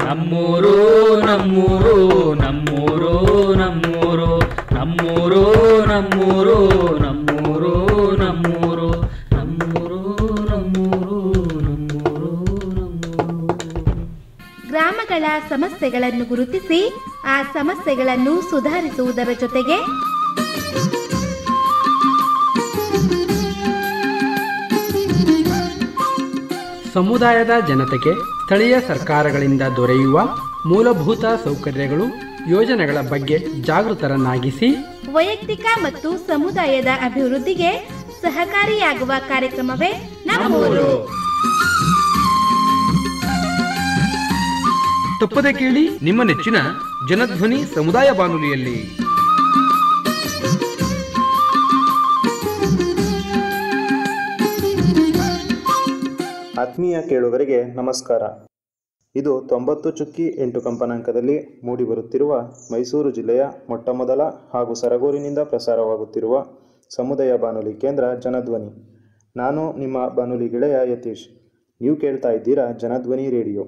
ನಮ್ಮೂರು ನಮ್ಮೂರು ನಮ್ಮೂರು ನಮ್ಮೂರು ನಮ್ಮೂರು ನಮ್ಮೂರು ನಮ್ಮೂರು ನಮ್ಮೂರು ನಮ್ಮೂರು ನಮ್ಮೂರು ನಮ್ಮೂರು ನಮ್ಮೂರು. ಗ್ರಾಮಗಳ ಸಮಸ್ಯೆಗಳನ್ನು ಗುರುತಿಸಿ ಆ ಸಮಸ್ಯೆಗಳನ್ನು ಸುಧಾರಿಸುವುದರ ಜೊತೆಗೆ ಸಮುದಾಯದ ಜನತೆಗೆ ಸ್ಥಳೀಯ ಸರ್ಕಾರಗಳಿಂದ ದೊರೆಯುವ ಮೂಲಭೂತ ಸೌಕರ್ಯಗಳು, ಯೋಜನೆಗಳ ಬಗ್ಗೆ ಜಾಗೃತರನ್ನಾಗಿಸಿ ವೈಯಕ್ತಿಕ ಮತ್ತು ಸಮುದಾಯದ ಅಭಿವೃದ್ಧಿಗೆ ಸಹಕಾರಿಯಾಗುವ ಕಾರ್ಯಕ್ರಮವೇ ನಮ್ಮೂರು. ತಪ್ಪದೆ ಕೇಳಿ ನಿಮ್ಮ ನೆಚ್ಚಿನ ಜನಧ್ವನಿ ಸಮುದಾಯ ಬಾನುಲಿಯಲ್ಲಿ. ಆತ್ಮೀಯ ಕೇಳುಗರಿಗೆ ನಮಸ್ಕಾರ. ಇದು 90.8 ಕಂಪನಾಂಕದಲ್ಲಿ ಮೂಡಿಬರುತ್ತಿರುವ ಮೈಸೂರು ಜಿಲ್ಲೆಯ ಮೊಟ್ಟಮೊದಲ ಹಾಗೂ ಸರಗೂರಿನಿಂದ ಪ್ರಸಾರವಾಗುತ್ತಿರುವ ಸಮುದಾಯ ಬಾನುಲಿ ಕೇಂದ್ರ ಜನಧ್ವನಿ. ನಾನು ನಿಮ್ಮ ಬಾನುಲಿ ಗೆಳೆಯ ಯತೀಶ್. ನೀವು ಕೇಳ್ತಾ ಇದ್ದೀರಾ ಜನಧ್ವನಿ ರೇಡಿಯೋ.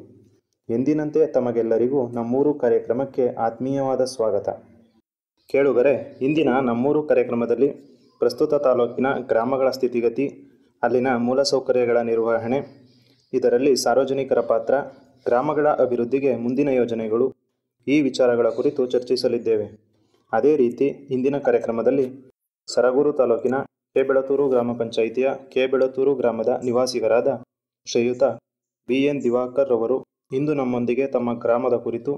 ಎಂದಿನಂತೆ ತಮಗೆಲ್ಲರಿಗೂ ನಮ್ಮೂರು ಕಾರ್ಯಕ್ರಮಕ್ಕೆ ಆತ್ಮೀಯವಾದ ಸ್ವಾಗತ. ಕೇಳುಗರೆ, ಇಂದಿನ ನಮ್ಮೂರು ಕಾರ್ಯಕ್ರಮದಲ್ಲಿ ಪ್ರಸ್ತುತ ತಾಲೂಕಿನ ಗ್ರಾಮಗಳ ಸ್ಥಿತಿಗತಿ, ಅಲ್ಲಿನ ಮೂಲಸೌಕರ್ಯಗಳ ನಿರ್ವಹಣೆ, ಇದರಲ್ಲಿ ಸಾರ್ವಜನಿಕರ ಪಾತ್ರ, ಗ್ರಾಮಗಳ ಅಭಿವೃದ್ಧಿಗೆ ಮುಂದಿನ ಯೋಜನೆಗಳು, ಈ ವಿಚಾರಗಳ ಕುರಿತು ಚರ್ಚಿಸಲಿದ್ದೇವೆ. ಅದೇ ರೀತಿ ಇಂದಿನ ಕಾರ್ಯಕ್ರಮದಲ್ಲಿ ಸರಗೂರು ತಾಲೂಕಿನ ಕೆ.ಬೆಳತೂರು ಗ್ರಾಮ ಪಂಚಾಯಿತಿಯ ಕೆ.ಬೆಳತೂರು ಗ್ರಾಮದ ನಿವಾಸಿಗರಾದ ಶ್ರೀಯುತ ಬಿ.ಎನ್. ದಿವಾಕರ್ ರವರು ಇಂದು ನಮ್ಮೊಂದಿಗೆ ತಮ್ಮ ಗ್ರಾಮದ ಕುರಿತು,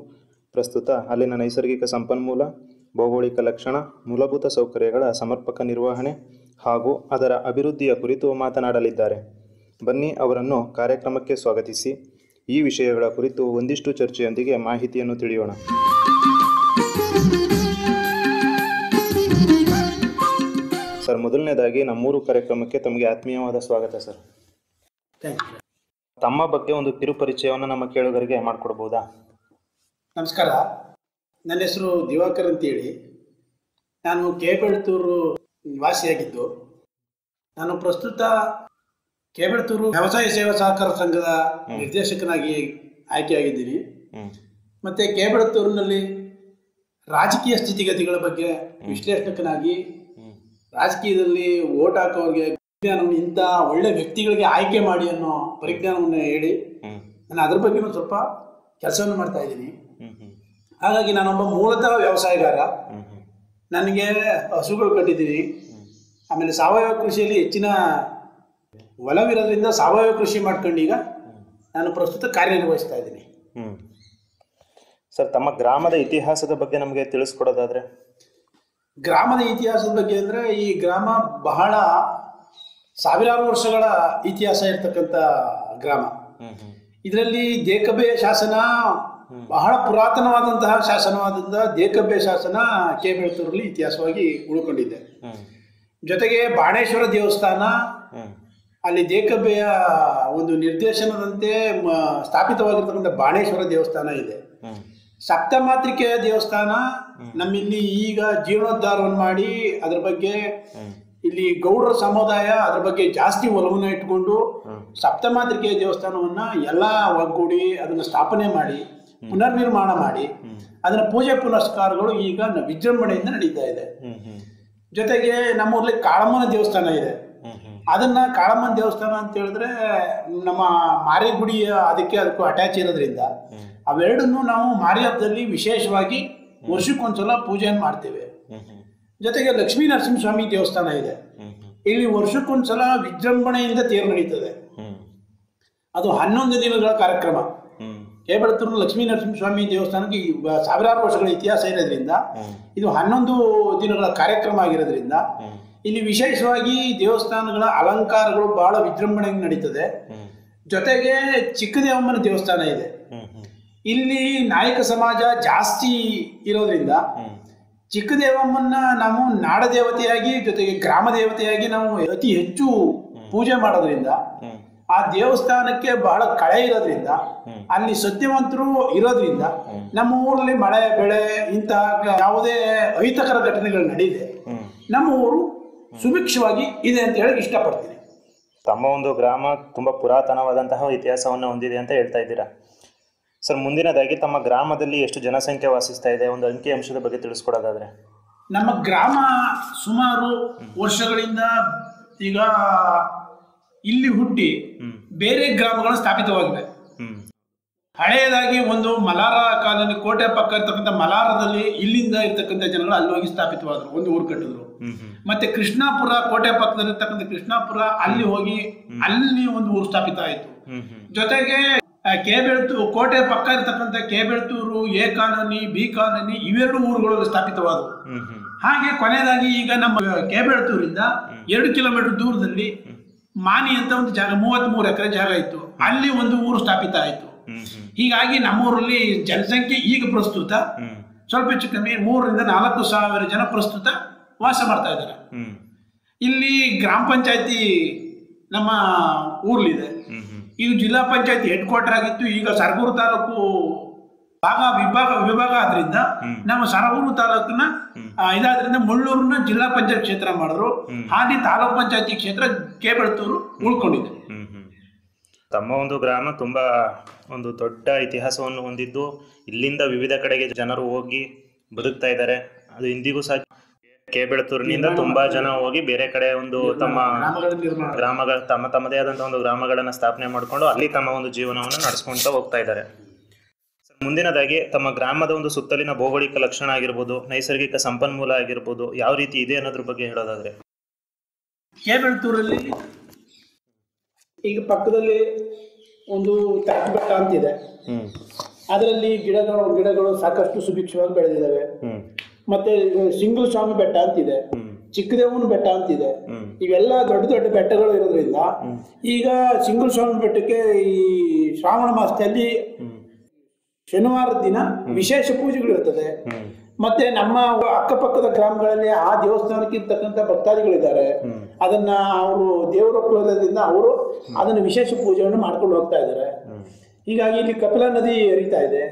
ಪ್ರಸ್ತುತ ಅಲ್ಲಿನ ನೈಸರ್ಗಿಕ ಸಂಪನ್ಮೂಲ, ಭೌಗೋಳಿಕ ಲಕ್ಷಣ, ಮೂಲಭೂತ ಸೌಕರ್ಯಗಳ ಸಮರ್ಪಕ ನಿರ್ವಹಣೆ ಹಾಗೂ ಅದರ ಅಭಿವೃದ್ಧಿಯ ಕುರಿತು ಮಾತನಾಡಲಿದ್ದಾರೆ. ಬನ್ನಿ ಅವರನ್ನು ಕಾರ್ಯಕ್ರಮಕ್ಕೆ ಸ್ವಾಗತಿಸಿ ಈ ವಿಷಯಗಳ ಕುರಿತು ಒಂದಿಷ್ಟು ಚರ್ಚೆಯೊಂದಿಗೆ ಮಾಹಿತಿಯನ್ನು ತಿಳಿಯೋಣ. ಸರ್, ಮೊದಲನೇದಾಗಿ ನಮ್ಮೂರು ಕಾರ್ಯಕ್ರಮಕ್ಕೆ ತಮಗೆ ಆತ್ಮೀಯವಾದ ಸ್ವಾಗತ ಸರ್. ತಮ್ಮ ಬಗ್ಗೆ ಒಂದು ಕಿರುಪರಿಚಯವನ್ನು ನಮ್ಮ ಕೇಳುಗರಿಗೆ ಮಾಡಿಕೊಡ್ಬೋದಾ? ನಮಸ್ಕಾರ, ನನ್ನ ಹೆಸರು ದಿವಾಕರ್ ಅಂತೇಳಿ. ನಾನು ಕೆ.ಬೆಳತೂರು ನಿವಾಸಿಯಾಗಿದ್ದು, ನಾನು ಪ್ರಸ್ತುತ ಕೆ.ಬೆಳತೂರು ವ್ಯವಸಾಯ ಸೇವಾ ಸಹಕಾರ ಸಂಘದ ನಿರ್ದೇಶಕನಾಗಿ ಆಯ್ಕೆಯಾಗಿದ್ದೀನಿ. ಮತ್ತು ಕೆ.ಬೆಳತೂರಿನಲ್ಲಿ ರಾಜಕೀಯ ಸ್ಥಿತಿಗತಿಗಳ ಬಗ್ಗೆ ವಿಶ್ಲೇಷಕನಾಗಿ, ರಾಜಕೀಯದಲ್ಲಿ ಓಟ್ ಹಾಕೋರಿಗೆ ಪರಿಜ್ಞಾನವನ್ನು, ಇಂಥ ಒಳ್ಳೆ ವ್ಯಕ್ತಿಗಳಿಗೆ ಆಯ್ಕೆ ಮಾಡಿ ಅನ್ನೋ ಪರಿಜ್ಞಾನವನ್ನು ಹೇಳಿ ನಾನು ಅದ್ರ ಬಗ್ಗೆ ಸ್ವಲ್ಪ ಕೆಲಸವನ್ನು ಮಾಡ್ತಾ ಇದ್ದೀನಿ. ಹಾಗಾಗಿ ನಾನೊಬ್ಬ ಮೂಲತಃ ವ್ಯವಸಾಯಗಾರ. ನನಗೆ ಹಸುಗಳು ಕಟ್ಟಿದ್ದೀನಿ. ಆಮೇಲೆ ಸಾವಯವ ಕೃಷಿಯಲ್ಲಿ ಹೆಚ್ಚಿನ ಒಲವಿರೋದ್ರಿಂದ ಸಾವಯವ ಕೃಷಿ ಮಾಡ್ಕೊಂಡು ಈಗ ನಾನು ಪ್ರಸ್ತುತ ಕಾರ್ಯನಿರ್ವಹಿಸ್ತಾ ಇದ್ದೀನಿ. ಸರ್, ತಮ್ಮ ಗ್ರಾಮದ ಇತಿಹಾಸದ ಬಗ್ಗೆ ನಮಗೆ ತಿಳಿಸ್ಕೊಡೋದಾದ್ರೆ? ಗ್ರಾಮದ ಇತಿಹಾಸದ ಬಗ್ಗೆ ಅಂದರೆ, ಈ ಗ್ರಾಮ ಬಹಳ ಸಾವಿರಾರು ವರ್ಷಗಳ ಇತಿಹಾಸ ಇರ್ತಕ್ಕಂಥ ಗ್ರಾಮ. ಇದರಲ್ಲಿ ದೇಕಬೆ ಶಾಸನ ಬಹಳ ಪುರಾತನವಾದಂತಹ ಶಾಸನವಾದಂತಹ ದೇಕಬೆ ಶಾಸನ ಕೆ.ಬೆಳತೂರಲ್ಲಿ ಇತಿಹಾಸವಾಗಿ ಉಳ್ಕೊಂಡಿದೆ. ಜೊತೆಗೆ ಬಾಣೇಶ್ವರ ದೇವಸ್ಥಾನ, ಅಲ್ಲಿ ದೇಕಬೆಯ ಒಂದು ನಿರ್ದೇಶನದಂತೆ ಸ್ಥಾಪಿತವಾಗಿರ್ತಕ್ಕಂಥ ಬಾಣೇಶ್ವರ ದೇವಸ್ಥಾನ ಇದೆ. ಸಪ್ತಮಾತೃಕೆಯ ದೇವಸ್ಥಾನ ನಮ್ಮಿಲ್ಲಿ ಈಗ ಜೀರ್ಣೋದ್ಧಾರವನ್ನು ಮಾಡಿ ಅದ್ರ ಬಗ್ಗೆ ಇಲ್ಲಿ ಗೌಡರ ಸಮುದಾಯ ಅದ್ರ ಬಗ್ಗೆ ಜಾಸ್ತಿ ಒಲವನ್ನು ಇಟ್ಕೊಂಡು ಸಪ್ತಮಾತೃಕೆಯ ದೇವಸ್ಥಾನವನ್ನ ಎಲ್ಲ ಒಗ್ಗೂಡಿ ಅದನ್ನು ಸ್ಥಾಪನೆ ಮಾಡಿ ಪುನರ್ನಿರ್ಮಾಣ ಮಾಡಿ ಅದನ್ನ ಪೂಜೆ ಪುನಸ್ಕಾರಗಳು ಈಗ ವಿಜೃಂಭಣೆಯಿಂದ ನಡೀತಾ ಇದೆ. ಜೊತೆಗೆ ನಮ್ಮೂರಲ್ಲಿ ಕಾಳಮ್ಮನ ದೇವಸ್ಥಾನ ಇದೆ. ಅದನ್ನ ಕಾಳಮ್ಮನ ದೇವಸ್ಥಾನ ಅಂತ ಹೇಳಿದ್ರೆ ನಮ್ಮ ಮಾರಿ ಗುಡಿಯ ಅದಕ್ಕೂ ಅಟ್ಯಾಚ್ ಇರೋದ್ರಿಂದ ಅವೆರಡನ್ನು ನಾವು ಮಾರಿ ಹಬ್ಬದಲ್ಲಿ ವಿಶೇಷವಾಗಿ ವರ್ಷಕ್ಕೊಂದ್ಸಲ ಪೂಜೆಯನ್ನು ಮಾಡ್ತೇವೆ. ಜೊತೆಗೆ ಲಕ್ಷ್ಮೀ ನರಸಿಂಹಸ್ವಾಮಿ ದೇವಸ್ಥಾನ ಇದೆ. ಇಲ್ಲಿ ವರ್ಷಕ್ಕೊಂದ್ಸಲ ವಿಜೃಂಭಣೆಯಿಂದ ತೇರು ನಡೀತದೆ. ಅದು 11 ದಿನಗಳ ಕಾರ್ಯಕ್ರಮ. ಕೆ.ಬೆಳತೂರು ಲಕ್ಷ್ಮೀ ನರಸಿಂಹಸ್ವಾಮಿ ದೇವಸ್ಥಾನಕ್ಕೆ ಸಾವಿರಾರು ವರ್ಷಗಳ ಇತಿಹಾಸ ಇರೋದ್ರಿಂದ ಇದು 11 ದಿನಗಳ ಕಾರ್ಯಕ್ರಮ ಆಗಿರೋದ್ರಿಂದ ಇಲ್ಲಿ ವಿಶೇಷವಾಗಿ ದೇವಸ್ಥಾನಗಳ ಅಲಂಕಾರಗಳು ಬಹಳ ವಿಜೃಂಭಣೆಯಿಂದ ನಡೀತದೆ. ಜೊತೆಗೆ ಚಿಕ್ಕದೇವಮ್ಮನ ದೇವಸ್ಥಾನ ಇದೆ. ಇಲ್ಲಿ ನಾಯಕ ಸಮಾಜ ಜಾಸ್ತಿ ಇರೋದ್ರಿಂದ ಚಿಕ್ಕದೇವಮ್ಮನ್ನ ನಾವು ನಾಡದೇವತೆಯಾಗಿ ಜೊತೆಗೆ ಗ್ರಾಮ ದೇವತೆಯಾಗಿ ನಾವು ಅತಿ ಹೆಚ್ಚು ಪೂಜೆ ಮಾಡೋದ್ರಿಂದ ಆ ದೇವಸ್ಥಾನಕ್ಕೆ ಬಹಳ ಕಳೆ ಇರೋದ್ರಿಂದ ಅಲ್ಲಿ ಸತ್ಯವಂತರು ಇರೋದ್ರಿಂದ ನಮ್ಮ ಊರಲ್ಲಿ ಮಳೆ ಬೆಳೆ ಇಂತಹ ಯಾವುದೇ ಅಹಿತಕರ ಘಟನೆಗಳು ನಡೆದಿದೆ ನಮ್ಮ ಊರು ಸುಭಿಕ್ಷವಾಗಿ ಇದೆ ಅಂತ ಹೇಳಿ ಇಷ್ಟಪಡ್ತೀನಿ. ತಮ್ಮ ಒಂದು ಗ್ರಾಮ ತುಂಬಾ ಪುರಾತನವಾದಂತಹ ಇತಿಹಾಸವನ್ನು ಹೊಂದಿದೆ ಅಂತ ಹೇಳ್ತಾ ಇದ್ದೀರಾ. ಸರ್, ಮುಂದಿನದಾಗಿ ತಮ್ಮ ಗ್ರಾಮದಲ್ಲಿ ಎಷ್ಟು ಜನಸಂಖ್ಯೆ ವಾಸಿಸ್ತಾ ಇದೆ, ಒಂದು ಅಂಕಿಅಂಶದ ಬಗ್ಗೆ ತಿಳಿಸ್ಕೊಡೋದಾದ್ರೆ? ನಮ್ಮ ಗ್ರಾಮ ಸುಮಾರು ವರ್ಷಗಳಿಂದ ಈಗ ಇಲ್ಲಿ ಹುಟ್ಟಿ ಬೇರೆ ಗ್ರಾಮಗಳು ಸ್ಥಾಪಿತವಾಗಿವೆ. ಹಳೆಯದಾಗಿ ಒಂದು ಮಲಾರ ಕಾಲೋನಿ, ಕೋಟೆ ಪಕ್ಕ ಇರ್ತಕ್ಕಂಥ ಮಲಾರದಲ್ಲಿ ಇಲ್ಲಿಂದ ಇರ್ತಕ್ಕಂಥ ಜನಗಳು ಅಲ್ಲಿ ಹೋಗಿ ಸ್ಥಾಪಿತವಾದ್ರು, ಒಂದು ಊರು ಕಟ್ಟಿದ್ರು. ಮತ್ತೆ ಕೃಷ್ಣಾಪುರ, ಕೋಟೆ ಪಕ್ಕದಲ್ಲಿ ಇರ್ತಕ್ಕಂಥ ಕೃಷ್ಣಾಪುರ, ಅಲ್ಲಿ ಹೋಗಿ ಅಲ್ಲಿ ಒಂದು ಊರು ಸ್ಥಾಪಿತ ಆಯಿತು. ಜೊತೆಗೆ ಕೇಬೆಳ್ತೂರು, ಕೋಟೆ ಪಕ್ಕ ಇರ್ತಕ್ಕಂಥ ಕೇಬೆಳ್ತೂರು, ಎ ಕಾಲೋನಿ, ಬಿ ಕಾಲೋನಿ, ಇವೆರಡು ಊರುಗಳಲ್ಲಿ ಸ್ಥಾಪಿತವಾದವು. ಹಾಗೆ ಕೊನೆಯದಾಗಿ ಈಗ ನಮ್ಮ ಕೇಬೆಳ್ತೂರಿಂದ 2 ಕಿಲೋಮೀಟರ್ ದೂರದಲ್ಲಿ ಮಾನಿ ಅಂತ ಒಂದು ಜಾಗ, 33 ಎಕರೆ ಜಾಗ ಇತ್ತು, ಅಲ್ಲಿ ಒಂದು ಊರು ಸ್ಥಾಪಿತ ಆಯಿತು. ಹೀಗಾಗಿ ನಮ್ಮೂರಲ್ಲಿ ಜನಸಂಖ್ಯೆ ಈಗ ಪ್ರಸ್ತುತ ಸ್ವಲ್ಪ ಹೆಚ್ಚು ಕಮ್ಮಿ 3,000 to 4,000 ಜನ ಪ್ರಸ್ತುತ ವಾಸ ಮಾಡ್ತಾ ಇದ್ದಾರೆ. ಇಲ್ಲಿ ಗ್ರಾಮ ಪಂಚಾಯತಿ ನಮ್ಮ ಊರ್ಲಿದೆ. ಇದು ಜಿಲ್ಲಾ ಪಂಚಾಯತಿ ಹೆಡ್ ಕ್ವಾರ್ಟರ್ ಆಗಿತ್ತು. ಈಗ ಸರಗೂರು ತಾಲೂಕು ವಿಭಾಗ ಆದ್ರಿಂದ ನಮ್ಮ ಸರಗೂರು ತಾಲೂಕಿನ ಇದಾದ್ರಿಂದ ಮುಳ್ಳೂರನ್ನ ಜಿಲ್ಲಾ ಪಂಚಾಯತ್ ಕ್ಷೇತ್ರ ಮಾಡಿದ್ರು. ಹಾಗೆ ತಾಲೂಕ್ ಪಂಚಾಯತಿ ಕ್ಷೇತ್ರ ಕೇಬೆಳ್ತೂರು ಉಳ್ಕೊಂಡಿದೆ. ತಮ್ಮ ಒಂದು ಗ್ರಾಮ ತುಂಬಾ ಒಂದು ದೊಡ್ಡ ಇತಿಹಾಸವನ್ನು ಹೊಂದಿದ್ದು, ಇಲ್ಲಿಂದ ವಿವಿಧ ಕಡೆಗೆ ಜನರು ಹೋಗಿ ಬದುಕ್ತಾ ಇದ್ದಾರೆ. ಅದು ಇಂದಿಗೂ ಸಹ ಕೇಬೆಳ್ತೂರಿನಿಂದ ತುಂಬಾ ಜನ ಹೋಗಿ ಬೇರೆ ಕಡೆ ಒಂದು ತಮ್ಮ ಗ್ರಾಮಗಳ ತಮ್ಮದೇ ಆದಂತಹ ಒಂದು ಗ್ರಾಮಗಳನ್ನ ಸ್ಥಾಪನೆ ಮಾಡಿಕೊಂಡು ಅಲ್ಲಿ ತಮ್ಮ ಒಂದು ಜೀವನವನ್ನು ನಡೆಸ್ಕೊಂತ ಹೋಗ್ತಾ ಇದ್ದಾರೆ. ಮುಂದಿನದಾಗಿ ತಮ್ಮ ಗ್ರಾಮದ ಒಂದು ಸುತ್ತಲಿನ ಭೌಗೋಳಿಕ ಲಕ್ಷಣ ಆಗಿರ್ಬೋದು, ನೈಸರ್ಗಿಕ ಸಂಪನ್ಮೂಲ ಆಗಿರ್ಬೋದು, ಯಾವ ರೀತಿ ಇದೆ ಅನ್ನೋದ್ರ ಬಗ್ಗೆ ಹೇಳೋದಾದ್ರೆ? ಕೇಬೆಳ್ತೂರಲ್ಲಿ ಈಗ ಪಕ್ಕದಲ್ಲಿ ಒಂದು ತಟ್ಟ ಬೆಟ್ಟ ಅಂತಿದೆ. ಅದರಲ್ಲಿ ಗಿಡಗಳು ಸಾಕಷ್ಟು ಸುಭಿಕ್ಷವಾಗಿ ಬೆಳೆದಿದ್ದಾವೆ. ಮತ್ತೆ ಸಿಂಗಲ್ ಸ್ವಾಮಿ ಬೆಟ್ಟ ಅಂತಿದೆ, ಚಿಕ್ಕದೇವನ ಬೆಟ್ಟ ಅಂತಿದೆ. ಇವೆಲ್ಲ ದೊಡ್ಡ ದೊಡ್ಡ ಬೆಟ್ಟಗಳು ಇರೋದ್ರಿಂದ ಈಗ ಸಿಂಗಲ್ ಸ್ವಾಮಿ ಬೆಟ್ಟಕ್ಕೆ ಈ ಶ್ರಾವಣ ಮಾಸದಲ್ಲಿ ಶನಿವಾರದ ದಿನ ವಿಶೇಷ ಪೂಜೆಗಳು ಇರ್ತದೆ. ಮತ್ತೆ ನಮ್ಮ ಅಕ್ಕಪಕ್ಕದ ಗ್ರಾಮಗಳಲ್ಲಿ ಆ ದೇವಸ್ಥಾನಕ್ಕೆ ಇರ್ತಕ್ಕಂಥ ಭಕ್ತಾದಿಗಳಿದ್ದಾರೆ. ಅದನ್ನ ಅವರು ದೇವರ ಕುಲದಿಂದ ಅವರು ಅದನ್ನು ವಿಶೇಷ ಪೂಜೆಯನ್ನು ಮಾಡ್ಕೊಂಡು ಹೋಗ್ತಾ ಇದ್ದಾರೆ. ಹೀಗಾಗಿ ಇಲ್ಲಿ ಕಪಿಲಾ ನದಿ ಹರಿತಾ ಇದೆ,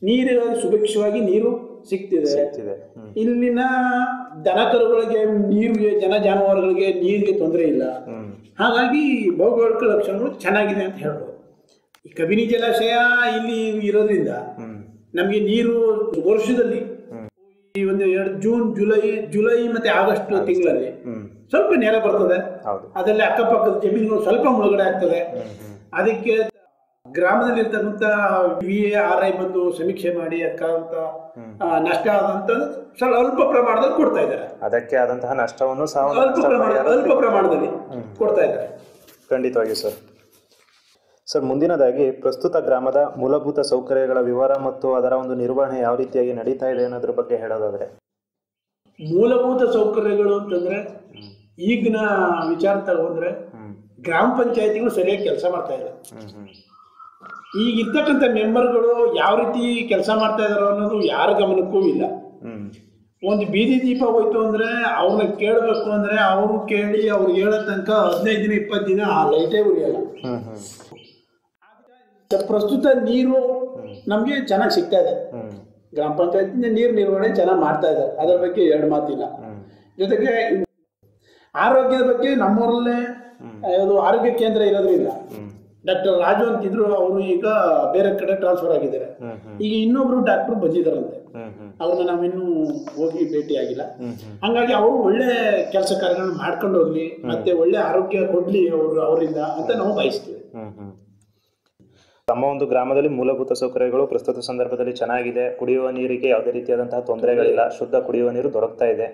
ನೀರಿಗಾಗಿ ಸುಭಿಕ್ಷವಾಗಿ ನೀರು ಸಿಗ್ತಿದೆ. ಇಲ್ಲಿನ ದನಕರುಗಳಿಗೆ, ನೀರಿಗೆ, ಜಾನುವಾರುಗಳಿಗೆ ನೀರಿಗೆ ತೊಂದರೆ ಇಲ್ಲ. ಹಾಗಾಗಿ ಭೌಗೋಳಿಕ ಲಕ್ಷಣಗಳು ಚೆನ್ನಾಗಿದೆ ಅಂತ ಹೇಳ್ಬೋದು. ಈ ಕಬಿನಿ ಜಲಾಶಯ ಇಲ್ಲಿ ಇರೋದ್ರಿಂದ ನಮಗೆ ನೀರು ವರ್ಷದಲ್ಲಿ ಈ ಒಂದು ಜೂನ್, ಜುಲೈ ಮತ್ತೆ ಆಗಸ್ಟ್ ತಿಂಗಳಲ್ಲಿ ಸ್ವಲ್ಪ ನೆರೆ ಬರ್ತದೆ. ಅದರಲ್ಲಿ ಅಕ್ಕಪಕ್ಕದ ಜಮೀನುಗಳು ಸ್ವಲ್ಪ ಮುಳುಗಡೆ ಆಗ್ತದೆ. ಅದಕ್ಕೆ ಗ್ರಾಮದಲ್ಲಿ ಇರ್ತಕ್ಕಂಥ VARI ಬಂದು ಸಮೀಕ್ಷೆ ಮಾಡಿ ಅದಕ್ಕಾದಂತ ನಷ್ಟ ಆದಂತ ಸ್ವಲ್ಪ ಪ್ರಮಾಣದಲ್ಲಿ ಕೊಡ್ತಾ ಇದ್ದಾರೆ. ಅದಕ್ಕೆ ಆದಂತಹ ನಷ್ಟವನ್ನು ಅಲ್ಪ ಪ್ರಮಾಣದಲ್ಲಿ ಕೊಡ್ತಾ ಇದ್ದಾರೆ. ಖಂಡಿತವಾಗಿ ಸರ್. ಮುಂದಿನದಾಗಿ ಪ್ರಸ್ತುತ ಗ್ರಾಮದ ಮೂಲಭೂತ ಸೌಕರ್ಯಗಳ ವಿವರ ಮತ್ತು ಅದರ ಒಂದು ನಿರ್ವಹಣೆ ಯಾವ ರೀತಿಯಾಗಿ ನಡೀತಾ ಇದೆ ಅನ್ನೋದ್ರ ಬಗ್ಗೆ ಹೇಳೋದಾದ್ರೆ? ಮೂಲಭೂತ ಸೌಕರ್ಯಗಳು ಅಂತಂದ್ರೆ ಈಗಿನ ವಿಚಾರ ತಗೊಂಡ್ರೆ ಗ್ರಾಮ ಪಂಚಾಯತಿಗಳು ಸರಿಯಾಗಿ ಕೆಲಸ ಮಾಡ್ತಾ ಇಲ್ಲ. ಈಗ ಇರ್ತಕ್ಕಂಥ ಮೆಂಬರ್ಗಳು ಯಾವ ರೀತಿ ಕೆಲಸ ಮಾಡ್ತಾ ಇದಾರೋ ಅನ್ನೋದು ಯಾರ ಗಮನಕ್ಕೂ ಇಲ್ಲ. ಒಂದು ಬೀದಿ ದೀಪ ಹೋಯ್ತು ಅಂದ್ರೆ ಅವ್ರನ್ನ ಕೇಳಬೇಕು ಅಂದ್ರೆ ಅವರು ಕೇಳಿ ಅವ್ರು ಹೇಳೋ ತನಕ 15 ದಿನ 20 ದಿನ ಆ ಲೈಟೇ ಉರಿಯಲ್ಲ. ಪ್ರಸ್ತುತ ನೀರು ನಮ್ಗೆ ಚೆನ್ನಾಗಿ ಸಿಗ್ತಾ ಇದೆ. ಗ್ರಾಮ ಪಂಚಾಯತಿಂದ ನೀರು ನಿರ್ವಹಣೆ ಚೆನ್ನಾಗಿ ಮಾಡ್ತಾ ಇದ್ದಾರೆ, ಅದರ ಬಗ್ಗೆ ಎರಡು ಮಾತಿಲ್ಲ. ಜೊತೆಗೆ ಆರೋಗ್ಯದ ಬಗ್ಗೆ ನಮ್ಮೂರಲ್ಲೇ ಆರೋಗ್ಯ ಕೇಂದ್ರ ಇರೋದ್ರಿಂದ ಡಾಕ್ಟರ್ ರಾಜು ಅಂತಿದ್ರು, ಅವರು ಈಗ ಬೇರೆ ಕಡೆ ಟ್ರಾನ್ಸ್ಫರ್ ಆಗಿದ್ದಾರೆ. ಈಗ ಇನ್ನೊಬ್ರು ಡಾಕ್ಟರ್ ಬಂದಿದ್ದಾರಂತೆ, ಅವ್ರನ್ನ ನಾವಿನ್ನೂ ಹೋಗಿ ಭೇಟಿ ಆಗಿಲ್ಲ. ಹಂಗಾಗಿ ಅವರು ಒಳ್ಳೆ ಕೆಲಸ ಕಾರ್ಯಗಳನ್ನ ಮಾಡ್ಕೊಂಡು ಹೋಗ್ಲಿ, ಮತ್ತೆ ಒಳ್ಳೆ ಆರೋಗ್ಯ ಕೊಡ್ಲಿ ಅವರಿಂದ ಅಂತ ನಾವು ಬಯಸ್ತೀವಿ. ತಮ್ಮ ಒಂದು ಗ್ರಾಮದಲ್ಲಿ ಮೂಲಭೂತ ಸೌಕರ್ಯಗಳು ಪ್ರಸ್ತುತ ಸಂದರ್ಭದಲ್ಲಿ ಚೆನ್ನಾಗಿದೆ. ಕುಡಿಯುವ ನೀರಿಗೆ ಯಾವುದೇ ರೀತಿಯಾದಂತಹ ತೊಂದರೆಗಳಿಲ್ಲ, ಶುದ್ಧ ಕುಡಿಯುವ ನೀರು ದೊರಕ್ತಾ ಇದೆ.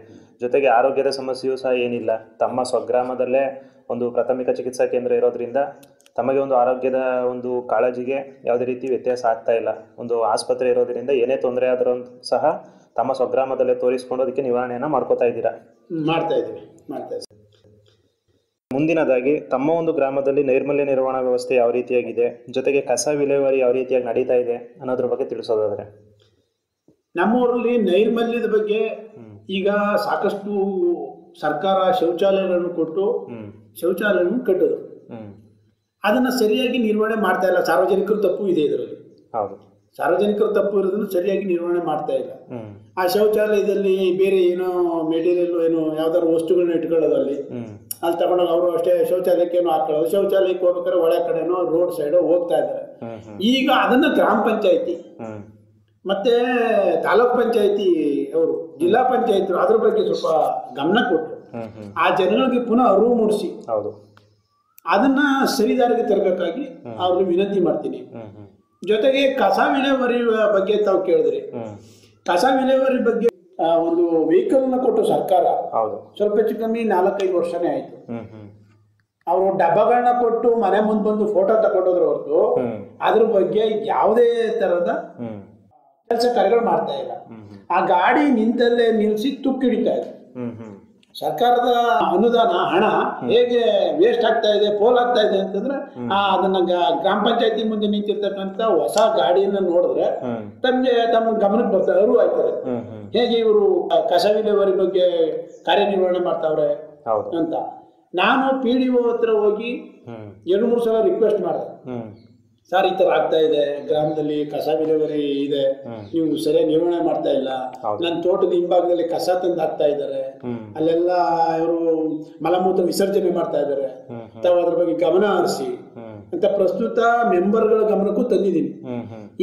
ಜೊತೆಗೆ ಆರೋಗ್ಯದ ಸಮಸ್ಯೆಯೂ ಸಹ ಏನಿಲ್ಲ. ತಮ್ಮ ಸ್ವಗ್ರಾಮದಲ್ಲೇ ಒಂದು ಪ್ರಾಥಮಿಕ ಚಿಕಿತ್ಸಾ ಕೇಂದ್ರ ಇರೋದ್ರಿಂದ ತಮಗೆ ಒಂದು ಆರೋಗ್ಯದ ಒಂದು ಕಾಳಜಿಗೆ ಯಾವುದೇ ರೀತಿ ವ್ಯತ್ಯಾಸ ಆಗ್ತಾ ಇಲ್ಲ. ಒಂದು ಆಸ್ಪತ್ರೆ ಇರೋದ್ರಿಂದ ಏನೇ ತೊಂದರೆ ಆದರೂ ಸಹ ತಮ್ಮ ಸ್ವಗ್ರಾಮದಲ್ಲೇ ತೋರಿಸ್ಕೊಂಡು ಅದಕ್ಕೆ ನಿವಾರಣೆಯನ್ನ ಮಾಡ್ಕೋತಾ ಇದ್ದೀರಾ? ಮಾಡ್ತಾ ಇದ್ದೀವಿ. ಮುಂದಿನದಾಗಿ ತಮ್ಮ ಒಂದು ಗ್ರಾಮದಲ್ಲಿ ನೈರ್ಮಲ್ಯ ನಿರ್ವಹಣಾ ವ್ಯವಸ್ಥೆ ಯಾವ ರೀತಿಯಾಗಿದೆ, ಜೊತೆಗೆ ಕಸ ವಿಲೇವಾರಿ ಯಾವ ರೀತಿಯಾಗಿ ನಡೀತಾ ಇದೆ ಅನ್ನೋದ್ರ ಬಗ್ಗೆ ತಿಳಿಸೋದಾದ್ರೆ? ನಮ್ಮೂರಲ್ಲಿ ನೈರ್ಮಲ್ಯದ ಬಗ್ಗೆ ಈಗ ಸಾಕಷ್ಟು ಸರ್ಕಾರ ಶೌಚಾಲಯಗಳನ್ನು ಕೊಟ್ಟು ಶೌಚಾಲಯವನ್ನು ಕಟ್ಟೋದು, ಅದನ್ನ ಸರಿಯಾಗಿ ನಿರ್ವಹಣೆ ಮಾಡ್ತಾ ಇಲ್ಲ. ಸಾರ್ವಜನಿಕರು ತಪ್ಪು ಇದೆ ಇದರಲ್ಲಿ. ಹೌದು, ಸಾರ್ವಜನಿಕರು ತಪ್ಪು ಇರೋದನ್ನು ಸರಿಯಾಗಿ ನಿರ್ವಹಣೆ ಮಾಡ್ತಾ ಇಲ್ಲ. ಆ ಶೌಚಾಲಯದಲ್ಲಿ ಬೇರೆ ಏನೋ ಮೆಟೀರಿಯಲ್ ಏನೋ ಯಾವ್ದಾದ್ರು ವಸ್ತುಗಳನ್ನ ಇಟ್ಕೊಳ್ಳೋದು, ಅಲ್ಲಿ ತಗೊಂಡೋಗಿ ಅವರು ಅಷ್ಟೇ ಶೌಚಾಲಯಕ್ಕೆ ಏನೋ ಹಾಕೊಳ್ಳೋದು. ಶೌಚಾಲಯಕ್ಕೆ ಹೋಗ್ಬೇಕಾದ್ರೆ ಒಳ ಕಡೆನೋ ರೋಡ್ ಸೈಡ್ ಹೋಗ್ತಾ ಇದ್ದಾರೆ. ಈಗ ಅದನ್ನ ಗ್ರಾಮ ಪಂಚಾಯತಿ ಮತ್ತೆ ತಾಲೂಕ್ ಪಂಚಾಯತಿ ಅವರು ಜಿಲ್ಲಾ ಪಂಚಾಯತ್ ಅದ್ರ ಬಗ್ಗೆ ಸ್ವಲ್ಪ ಗಮನ ಕೊಟ್ಟು ಆ ಜನಗಳಿಗೆ ಪುನಃ ಅರಿವು ಮೂಡಿಸಿ ಅದನ್ನ ಸರಿದಾರಿಗೆ ತರಬೇಕಾಗಿ ಅವ್ರಿಗೆ ವಿನಂತಿ ಮಾಡ್ತೀನಿ. ಜೊತೆಗೆ ಕಸ ವಿಲೇವಾರಿ ಬಗ್ಗೆ ತಾವು ಕೇಳಿದ್ರಿ. ಕಸ ವಿಲೇವಾರಿ ಬಗ್ಗೆ ಒಂದು ವೆಹಿಕಲ್ ನ ಕೊಟ್ಟು ಸರ್ಕಾರ ಸ್ವಲ್ಪ ಹೆಚ್ಚು ಕಮ್ಮಿ 4-5 ವರ್ಷನೇ ಆಯ್ತು. ಅವರು ಡಬ್ಬಗಳನ್ನ ಕೊಟ್ಟು ಮನೆ ಮುಂದೆ ಬಂದು ಫೋಟೋ ತಗೊಂಡೋದ್ರ ಹೊರತು ಅದ್ರ ಬಗ್ಗೆ ಯಾವುದೇ ತರದ ಕೆಲಸ ಕಾರ್ಯಗಳು ಮಾಡ್ತಾ ಇಲ್ಲ. ಆ ಗಾಡಿ ನಿಂತಲ್ಲೇ ನಿಲ್ಸಿ ತುಕ್ಕಿಡಿತಾ ಇದೆ. ಸರ್ಕಾರದ ಅನುದಾನ ಹಣ ಹೇಗೆ ವೇಸ್ಟ್ ಆಗ್ತಾ ಇದೆ, ಪೋಲ್ ಆಗ್ತಾ ಇದೆ ಅಂತಂದ್ರೆ ಅದನ್ನ ಗ್ರಾಮ ಪಂಚಾಯತಿ ಮುಂದೆ ನಿಂತಿರ್ತಕ್ಕಂಥ ಹೊಸ ಗಾಡಿಯನ್ನ ನೋಡಿದ್ರೆ ತಮ್ಮ ಗಮನಕ್ಕೆ ಬರ್ತಾರೆ, ಅರಿವು ಆಯ್ತದೆ ಹೇಗೆ ಇವರು ಕಸ ವಿಲೇವಾರಿ ಬಗ್ಗೆ ಕಾರ್ಯನಿರ್ವಹಣೆ ಮಾಡ್ತಾವ್ರೆ ಅಂತ. ನಾನು PDO ಹತ್ರ ಹೋಗಿ 2-3 ಸಲ ರಿಕ್ವೆಸ್ಟ್ ಮಾಡಿದೆ, ಸರ್ ಈ ತರ ಆಗ್ತಾ ಇದೆ, ಗ್ರಾಮದಲ್ಲಿ ಕಸ ವಿಲೇವಾರಿ ಇದೆ, ನೀವು ಸರಿಯಾಗಿ ನಿರ್ವಹಣೆ ಮಾಡ್ತಾ ಇಲ್ಲ, ನನ್ನ ತೋಟದ ಹಿಂಭಾಗದಲ್ಲಿ ಕಸ ತಂದು ಹಾಕ್ತಾ ಇದ್ದಾರೆ, ಅಲ್ಲೆಲ್ಲ ಇವರು ಮಲಮೂತ್ರ ವಿಸರ್ಜನೆ ಮಾಡ್ತಾ ಇದ್ದಾರೆ, ತಾವು ಅದ್ರ ಬಗ್ಗೆ ಗಮನ ಹರಿಸಿ ಅಂತ ಪ್ರಸ್ತುತ ಮೆಂಬರ್ಗಳ ಗಮನಕ್ಕೂ ತಂದಿದ್ದೀನಿ.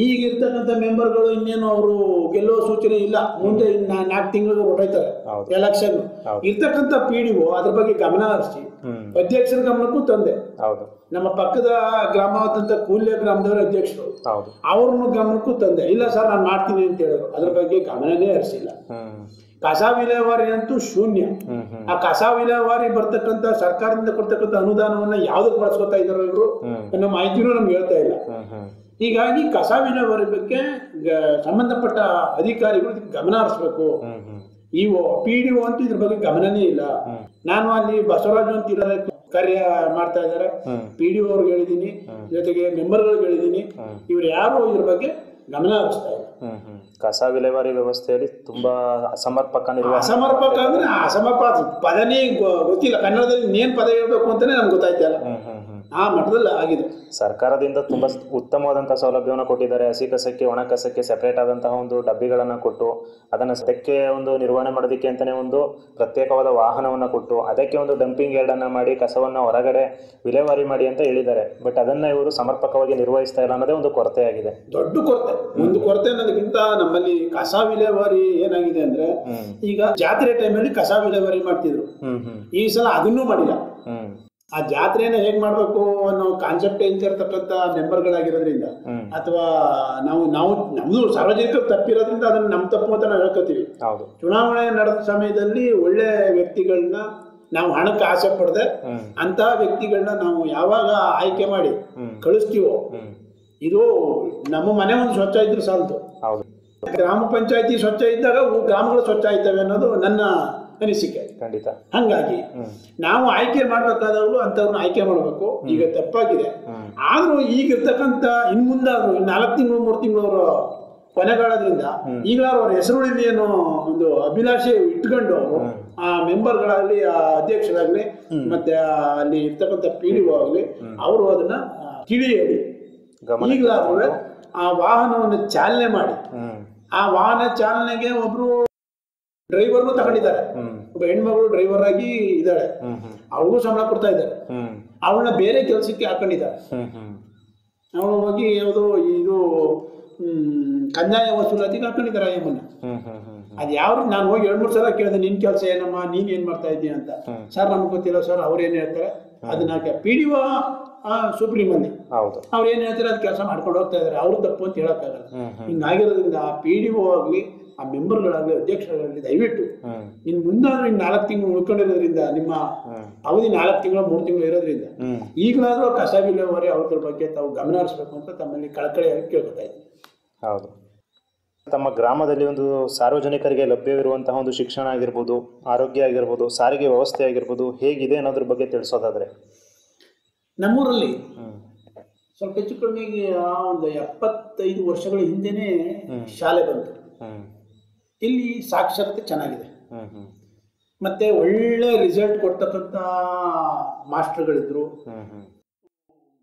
ಈಗಿರ್ತಕ್ಕಂಥ ಮೆಂಬರ್ಗಳು ಇನ್ನೇನು ಅವರು ಗೆಲ್ಲೋ ಸೂಚನೆ ಇಲ್ಲ, ಮುಂದೆ 4 ತಿಂಗಳಿಗೆ ಹೊರಟಾಯ್ತಾರೆ ಎಲೆಕ್ಷನ್. ಇರ್ತಕ್ಕಂಥ PDO ಅದ್ರ ಬಗ್ಗೆ ಗಮನ ಹರಿಸಿ ಅಧ್ಯಕ್ಷರ ಗಮನಕ್ಕೂ ತಂದೆ. ನಮ್ಮ ಪಕ್ಕದ ಗ್ರಾಮವಾದಂತ ಕೂಲ್ಯ ಗ್ರಾಮದವರ ಅಧ್ಯಕ್ಷರು ಅವ್ರನ್ನ ಗಮನಕ್ಕೂ ತಂದೆ. ಇಲ್ಲ ಸರ್ ನಾನು ಮಾಡ್ತೀನಿ ಅಂತ ಹೇಳಿದ್ರು, ಅದ್ರ ಬಗ್ಗೆ ಗಮನನೇ ಹರಿಸಿಲ್ಲ. ಕಸ ವಿಲೇವಾರಿ ಅಂತೂ ಶೂನ್ಯ. ಆ ಕಸ ವಿಲೇವಾರಿ ಬರ್ತಕ್ಕಂಥ ಸರ್ಕಾರದಿಂದ ಕೊಡ್ತಕ್ಕಂಥ ಅನುದಾನವನ್ನ ಯಾವ್ದಕ್ ಬಳಸ್ಕೊತಾ ಇದಾರೋ ಇವರು ಅನ್ನೋ ಮಾಹಿತಿನೂ ನಮ್ಗೆ ಹೇಳ್ತಾ ಇಲ್ಲ. ಹೀಗಾಗಿ ಕಸ ವಿಲೇವಾರಿ ಬಗ್ಗೆ ಸಂಬಂಧಪಟ್ಟ ಅಧಿಕಾರಿಗಳು ಗಮನ ಹರಿಸ್ಬೇಕು. PDO ಅಂತೂ ಇದ್ರ ಬಗ್ಗೆ ಗಮನನೇ ಇಲ್ಲ. ನಾನು ಅಲ್ಲಿ ಬಸವರಾಜು ಅಂತ ಇರೋ ಕಾರ್ಯ ಮಾಡ್ತಾ ಇದ್ದಾರೆ, PDO ಅವ್ರಿಗೆ ಹೇಳಿದೀನಿ, ಜೊತೆಗೆ ಮೆಂಬರ್ಗಳಿಗೆ ಹೇಳಿದೀನಿ, ಇವ್ರು ಯಾರು ಇದ್ರ ಬಗ್ಗೆ ಗಮನ ಹರಿಸ್ತಾ ಇಲ್ಲ. ಕಸ ವಿಲೇವಾರಿ ವ್ಯವಸ್ಥೆಯಲ್ಲಿ ತುಂಬಾ ಅಸಮರ್ಪಕ ಅಂದ್ರೆ ಅಸಮರ್ಪಕ ಪದನೇ ಗೊತ್ತಿಲ್ಲ, ಕನ್ನಡದಲ್ಲಿ ಇನ್ನೇನ್ ಪದ ಹೇಳ್ಬೇಕು ಅಂತಾನೆ ನಮ್ಗೆ ಗೊತ್ತಾಯ್ತಾ ಇಲ್ಲ. ಆ ಮಟ್ಟದಲ್ಲಿ ಆಗಿದೆ. ಸರ್ಕಾರದಿಂದ ತುಂಬಾ ಉತ್ತಮವಾದಂತಹ ಸೌಲಭ್ಯವನ್ನು ಕೊಟ್ಟಿದ್ದಾರೆ. ಹಸಿ ಕಸಕ್ಕೆ ಒಣ ಕಸಕ್ಕೆ ಸೆಪರೇಟ್ ಆದಂತಹ ಒಂದು ಡಬ್ಬಿಗಳನ್ನ ಕೊಟ್ಟು ಅದನ್ನ ಅದಕ್ಕೆ ಒಂದು ನಿರ್ವಹಣೆ ಮಾಡೋದಕ್ಕೆ ಅಂತಾನೆ ಒಂದು ಪ್ರತ್ಯೇಕವಾದ ವಾಹನವನ್ನ ಕೊಟ್ಟು ಅದಕ್ಕೆ ಒಂದು ಡಂಪಿಂಗ್ ಯಾರ್ಡನ್ನ ಮಾಡಿ ಕಸವನ್ನ ಹೊರಗಡೆ ವಿಲೇವಾರಿ ಮಾಡಿ ಅಂತ ಹೇಳಿದ್ದಾರೆ. ಬಟ್ ಅದನ್ನ ಇವರು ಸಮರ್ಪಕವಾಗಿ ನಿರ್ವಹಿಸ್ತಾ ಇಲ್ಲ ಅನ್ನೋದೇ ಒಂದು ಕೊರತೆ ಆಗಿದೆ, ದೊಡ್ಡ ಕೊರತೆ. ಒಂದು ಕೊರತೆ ಅನ್ನೋದಕ್ಕಿಂತ ನಮ್ಮಲ್ಲಿ ಕಸ ವಿಲೇವಾರಿ ಏನಾಗಿದೆ ಅಂದ್ರೆ, ಈಗ ಜಾತ್ರೆ ಟೈಮಲ್ಲಿ ಕಸ ವಿಲೇವಾರಿ ಮಾಡ್ತಿದ್ರು, ಈ ಸಲ ಅದನ್ನೂ ಮಾಡಿಲ್ಲ. ಆ ಜಾತ್ರೆನ ಹೇಗ್ ಮಾಡ್ಬೇಕು ಅನ್ನೋ ಕಾನ್ಸೆಪ್ಟ್ ಇರ್ತಕ್ಕಂಥ ಮೆಂಬರ್ಗಳಾಗಿರೋದ್ರಿಂದ ಅಥವಾ ನಮ್ದು ಸಾರ್ವಜನಿಕ ತಪ್ಪಿರೋದ್ರಿಂದ ಅದನ್ನ ನಮ್ ತಪ್ಪು ಅಂತ ನಾವು ಹೇಳ್ಕೊತೀವಿ. ಚುನಾವಣೆ ನಡೆದ ಸಮಯದಲ್ಲಿ ಒಳ್ಳೆ ವ್ಯಕ್ತಿಗಳನ್ನ ನಾವು ಹಣಕ್ಕೆ ಆಸೆ ಪಡದೆ ಅಂತ ವ್ಯಕ್ತಿಗಳನ್ನ ನಾವು ಯಾವಾಗ ಆಯ್ಕೆ ಮಾಡಿ ಕಳಿಸ್ತೀವೋ, ಇದು ನಮ್ಮ ಮನೆ ಒಂದು ಸ್ವಚ್ಛ ಇದ್ರೆ ಸಾಲದು. ಗ್ರಾಮ ಪಂಚಾಯತಿ ಸ್ವಚ್ಛ ಇದ್ದಾಗ ಗ್ರಾಮಗಳು ಸ್ವಚ್ಛ ಆಯ್ತವೆ ಅನ್ನೋದು ನನ್ನ ಅನಿಸಿಕೆ. ಖಂಡಿತ. ಹಂಗಾಗಿ ನಾವು ಆಯ್ಕೆ ಮಾಡ್ಬೇಕಾದವರು ಅಂತವ್ರನ್ನ ಆಯ್ಕೆ ಮಾಡ್ಬೇಕು. ಈಗ ತಪ್ಪಾಗಿದೆ, ಆದ್ರೂ ಈಗಿರ್ತಕ್ಕಂಥ ಇನ್ ಮುಂದಾದ್ರು 4 ತಿಂಗಳು 3 ತಿಂಗಳು ಅವರು ಕೊನೆಗಾಲದ್ರಿಂದ ಈಗಲಾದ್ರು ಅವ್ರ ಹೆಸರುಳಿಲಿ ಏನೋ ಒಂದು ಅಭಿಲಾಷೆ ಇಟ್ಕೊಂಡು ಅವರು ಆ ಮೆಂಬರ್ಗಳಾಗ್ಲಿ, ಆ ಅಧ್ಯಕ್ಷರಾಗ್ಲಿ, ಮತ್ತೆ ಅಲ್ಲಿ ಇರ್ತಕ್ಕಂಥ PDO ಆಗ್ಲಿ, ಅವರು ಅದನ್ನ ತಿಳಿ ಹೇಳಿ ಈಗಲಾದ್ರೂ ಆ ವಾಹನವನ್ನು ಚಾಲನೆ ಮಾಡಿ, ಆ ವಾಹನ ಚಾಲನೆಗೆ ಒಬ್ರು ಡ್ರೈವರ್ನು ತಗೊಂಡಿದ್ದಾರೆ, ಒಬ್ಬ ಹೆಣ್ಮಗಳು ಡ್ರೈವರ್ ಆಗಿ ಇದ್ದಾಳೆ, ಅವಳಿಗೂ ಸಂಬಳ ಕೊಡ್ತಾ ಇದ್ದಾರೆ, ಅವಳನ್ನ ಬೇರೆ ಕೆಲಸಕ್ಕೆ ಹಾಕೊಂಡಿದ್ದಾರೆ. ಅವಳು ಹೋಗಿ ಯಾವುದು ಇದು ಕಂದಾಯ ವಸೂಲಾತಿಗೆ ಹಾಕೊಂಡಿದ್ದಾರೆ ಅಯ್ಯಮ್ಮನ್ನ. ಅದ್ ಯಾವ ನಾನು ಹೋಗಿ 2-3 ಸಲ ಕೇಳಿದೆ, ನಿನ್ ಕೆಲಸ ಏನಮ್ಮ, ನೀನ್ ಏನ್ ಮಾಡ್ತಾ ಇದ್ದೀಯ ಅಂತ. ಸರ್ ನಮ್ಗೆ ಗೊತ್ತಿಲ್ಲ ಸರ್, ಅವ್ರೇನ್ ಹೇಳ್ತಾರೆ ಅದನ್ನ PDO ಸುಪ್ರೀಮಲ್ಲಿ ಅವ್ರು ಏನ್ ಹೇಳ್ತಾರೆ ಅದ್ ಕೆಲಸ ಮಾಡ್ಕೊಂಡು ಹೋಗ್ತಾ ಇದಾರೆ, ಅವ್ರು ತಪ್ಪು ಅಂತ ಹೇಳಕ್ಕಾಗಲ್ಲ. ಹಿಂಗಾಗಿರೋದ್ರಿಂದ PDO ಆಗ್ಲಿ, ಆ ಮೆಂಬರ್ಗಳಾಗಲಿ, ಅಧ್ಯಕ್ಷರಾಗಲಿ, ದಯವಿಟ್ಟು ಇನ್ ಮುಂದಾದ್ರೂ 4 ತಿಂಗಳು ಉಳ್ಕೊಂಡಿರೋದ್ರಿಂದ, ನಿಮ್ಮ ಅವಧಿ 4 ತಿಂಗಳು 3 ತಿಂಗಳು ಇರೋದ್ರಿಂದ ಈಗಲಾದ್ರೂ ಕಸ ವಿಲೇವಾರಿ ಅವ್ರ ಬಗ್ಗೆ ತಾವು ಗಮನ ಹರಿಸಬೇಕು ಅಂತ ತಮ್ಮಲ್ಲಿ ಕಳಕಳಿಯಾಗಿ ಕೇಳ್ಕೊತಾ ಇದ್ದೀನಿ. ಹೌದು. ತಮ್ಮ ಗ್ರಾಮದಲ್ಲಿ ಒಂದು ಸಾರ್ವಜನಿಕರಿಗೆ ಲಭ್ಯವಿರುವಂತಹ ಒಂದು ಶಿಕ್ಷಣ ಆಗಿರ್ಬೋದು, ಆರೋಗ್ಯ ಆಗಿರ್ಬೋದು, ಸಾರಿಗೆ ವ್ಯವಸ್ಥೆ ಆಗಿರ್ಬೋದು ಹೇಗಿದೆ ಅನ್ನೋದ್ರ ಬಗ್ಗೆ ತಿಳಿಸೋದಾದ್ರೆ, ನಮ್ಮೂರಲ್ಲಿ ಸ್ವಲ್ಪ ಹೆಚ್ಚು ಕಡಿಮೆ ಒಂದು 75 ವರ್ಷಗಳ ಹಿಂದೆನೆ ಶಾಲೆ ಬಂತು. ಇಲ್ಲಿ ಸಾಕ್ಷರತೆ ಚೆನ್ನಾಗಿದೆ, ಮತ್ತೆ ಒಳ್ಳೆ ರಿಸಲ್ಟ್ ಕೊಡ್ತಕ್ಕಂಥ ಮಾಸ್ಟರ್ಗಳಿದ್ರು.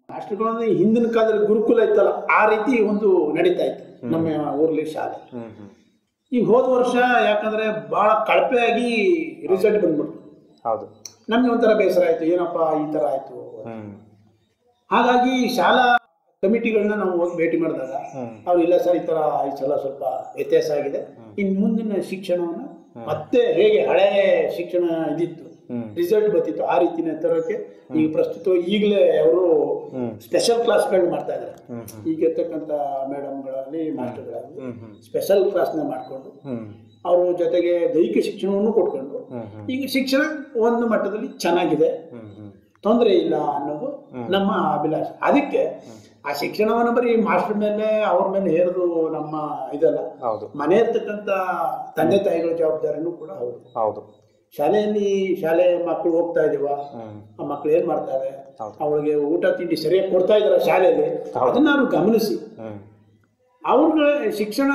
ಮಾಸ್ಟರ್ಗಳು ಅಂದ್ರೆ ಹಿಂದಿನ ಕಾಲದಲ್ಲಿ ಗುರುಕುಲ ಇತ್ತಲ್ಲ, ಆ ರೀತಿ ಒಂದು ನಡೀತಾ ಇತ್ತು ನಮ್ಮ ಊರ್ಲಿ ಶಾಲೆ. ಈಗ ಹೋದ ವರ್ಷ ಯಾಕಂದ್ರೆ ಬಹಳ ಕಳಪೆಯಾಗಿ ರಿಸಲ್ಟ್ ಬಂದ್ಬಿಡ್ತು. ನಮ್ಗೆ ಒಂಥರ ಬೇಸರ ಆಯ್ತು, ಏನಪ್ಪಾ ಈ ತರ ಆಯ್ತು. ಹಾಗಾಗಿ ಶಾಲಾ ಕಮಿಟಿಗಳನ್ನ ನಾವು ಹೋಗಿ ಭೇಟಿ ಮಾಡಿದಾಗ ಅವ್ರು ಇಲ್ಲ ಸರ್ ಈ ತರ ಈ ಸಲ ಸ್ವಲ್ಪ ವ್ಯತ್ಯಾಸ ಆಗಿದೆ, ಇನ್ನು ಮುಂದಿನ ಶಿಕ್ಷಣವನ್ನು ಮತ್ತೆ ಹೇಗೆ ಹಳೆ ಶಿಕ್ಷಣ ಇದಿತ್ತು ರಿಸಲ್ಟ್ ಬರ್ತಿತ್ತು ಆ ರೀತಿನ ತರೋಕೆ ಈಗ ಪ್ರಸ್ತುತ ಈಗಲೇ ಅವರು ಸ್ಪೆಷಲ್ ಕ್ಲಾಸ್ಗಳನ್ನ ಮಾಡ್ತಾ ಇದ್ದಾರೆ. ಈಗ ಇರ್ತಕ್ಕಂಥ ಮೇಡಮ್ಗಳಾಗಲಿ ಮಾಸ್ಟರ್ಗಳಾಗಲಿ ಸ್ಪೆಷಲ್ ಕ್ಲಾಸ್ನ ಮಾಡಿಕೊಂಡು ಅವ್ರ ಜೊತೆಗೆ ದೈಹಿಕ ಶಿಕ್ಷಣವನ್ನು ಕೊಟ್ಕೊಂಡು ಈಗ ಶಿಕ್ಷಣ ಒಂದು ಮಟ್ಟದಲ್ಲಿ ಚೆನ್ನಾಗಿದೆ, ತೊಂದರೆ ಇಲ್ಲ ಅನ್ನೋದು ನಮ್ಮ ಅಭಿಲಾಷೆ. ಅದಕ್ಕೆ ಆ ಶಿಕ್ಷಣವನ್ನು ಬರೀ ಮಾಸ್ಟರ್ ಮೇಲೆ ಅವ್ರ ಮೇಲೆ ಹೇರೋದು ನಮ್ಮ ಇದಲ್ಲ, ಮನೆ ಇರ್ತಕ್ಕಂಥ ತಂದೆ ತಾಯಿಗಳ ಜವಾಬ್ದಾರಿನೂ ಕೂಡ ಹೌದು. ಶಾಲೆಯಲ್ಲಿ ಶಾಲೆ ಮಕ್ಕಳು ಹೋಗ್ತಾ ಇದೀವ, ಆ ಮಕ್ಳು ಏನ್ ಮಾಡ್ತಾರೆ, ಅವಳಿಗೆ ಊಟ ತಿಂಡಿ ಸರಿಯಾಗಿ ಕೊಡ್ತಾ ಇದಾರೆ ಶಾಲೆಯಲ್ಲಿ, ಅದನ್ನ ಅವ್ರು ಗಮನಿಸಿ ಅವ್ರ ಶಿಕ್ಷಣ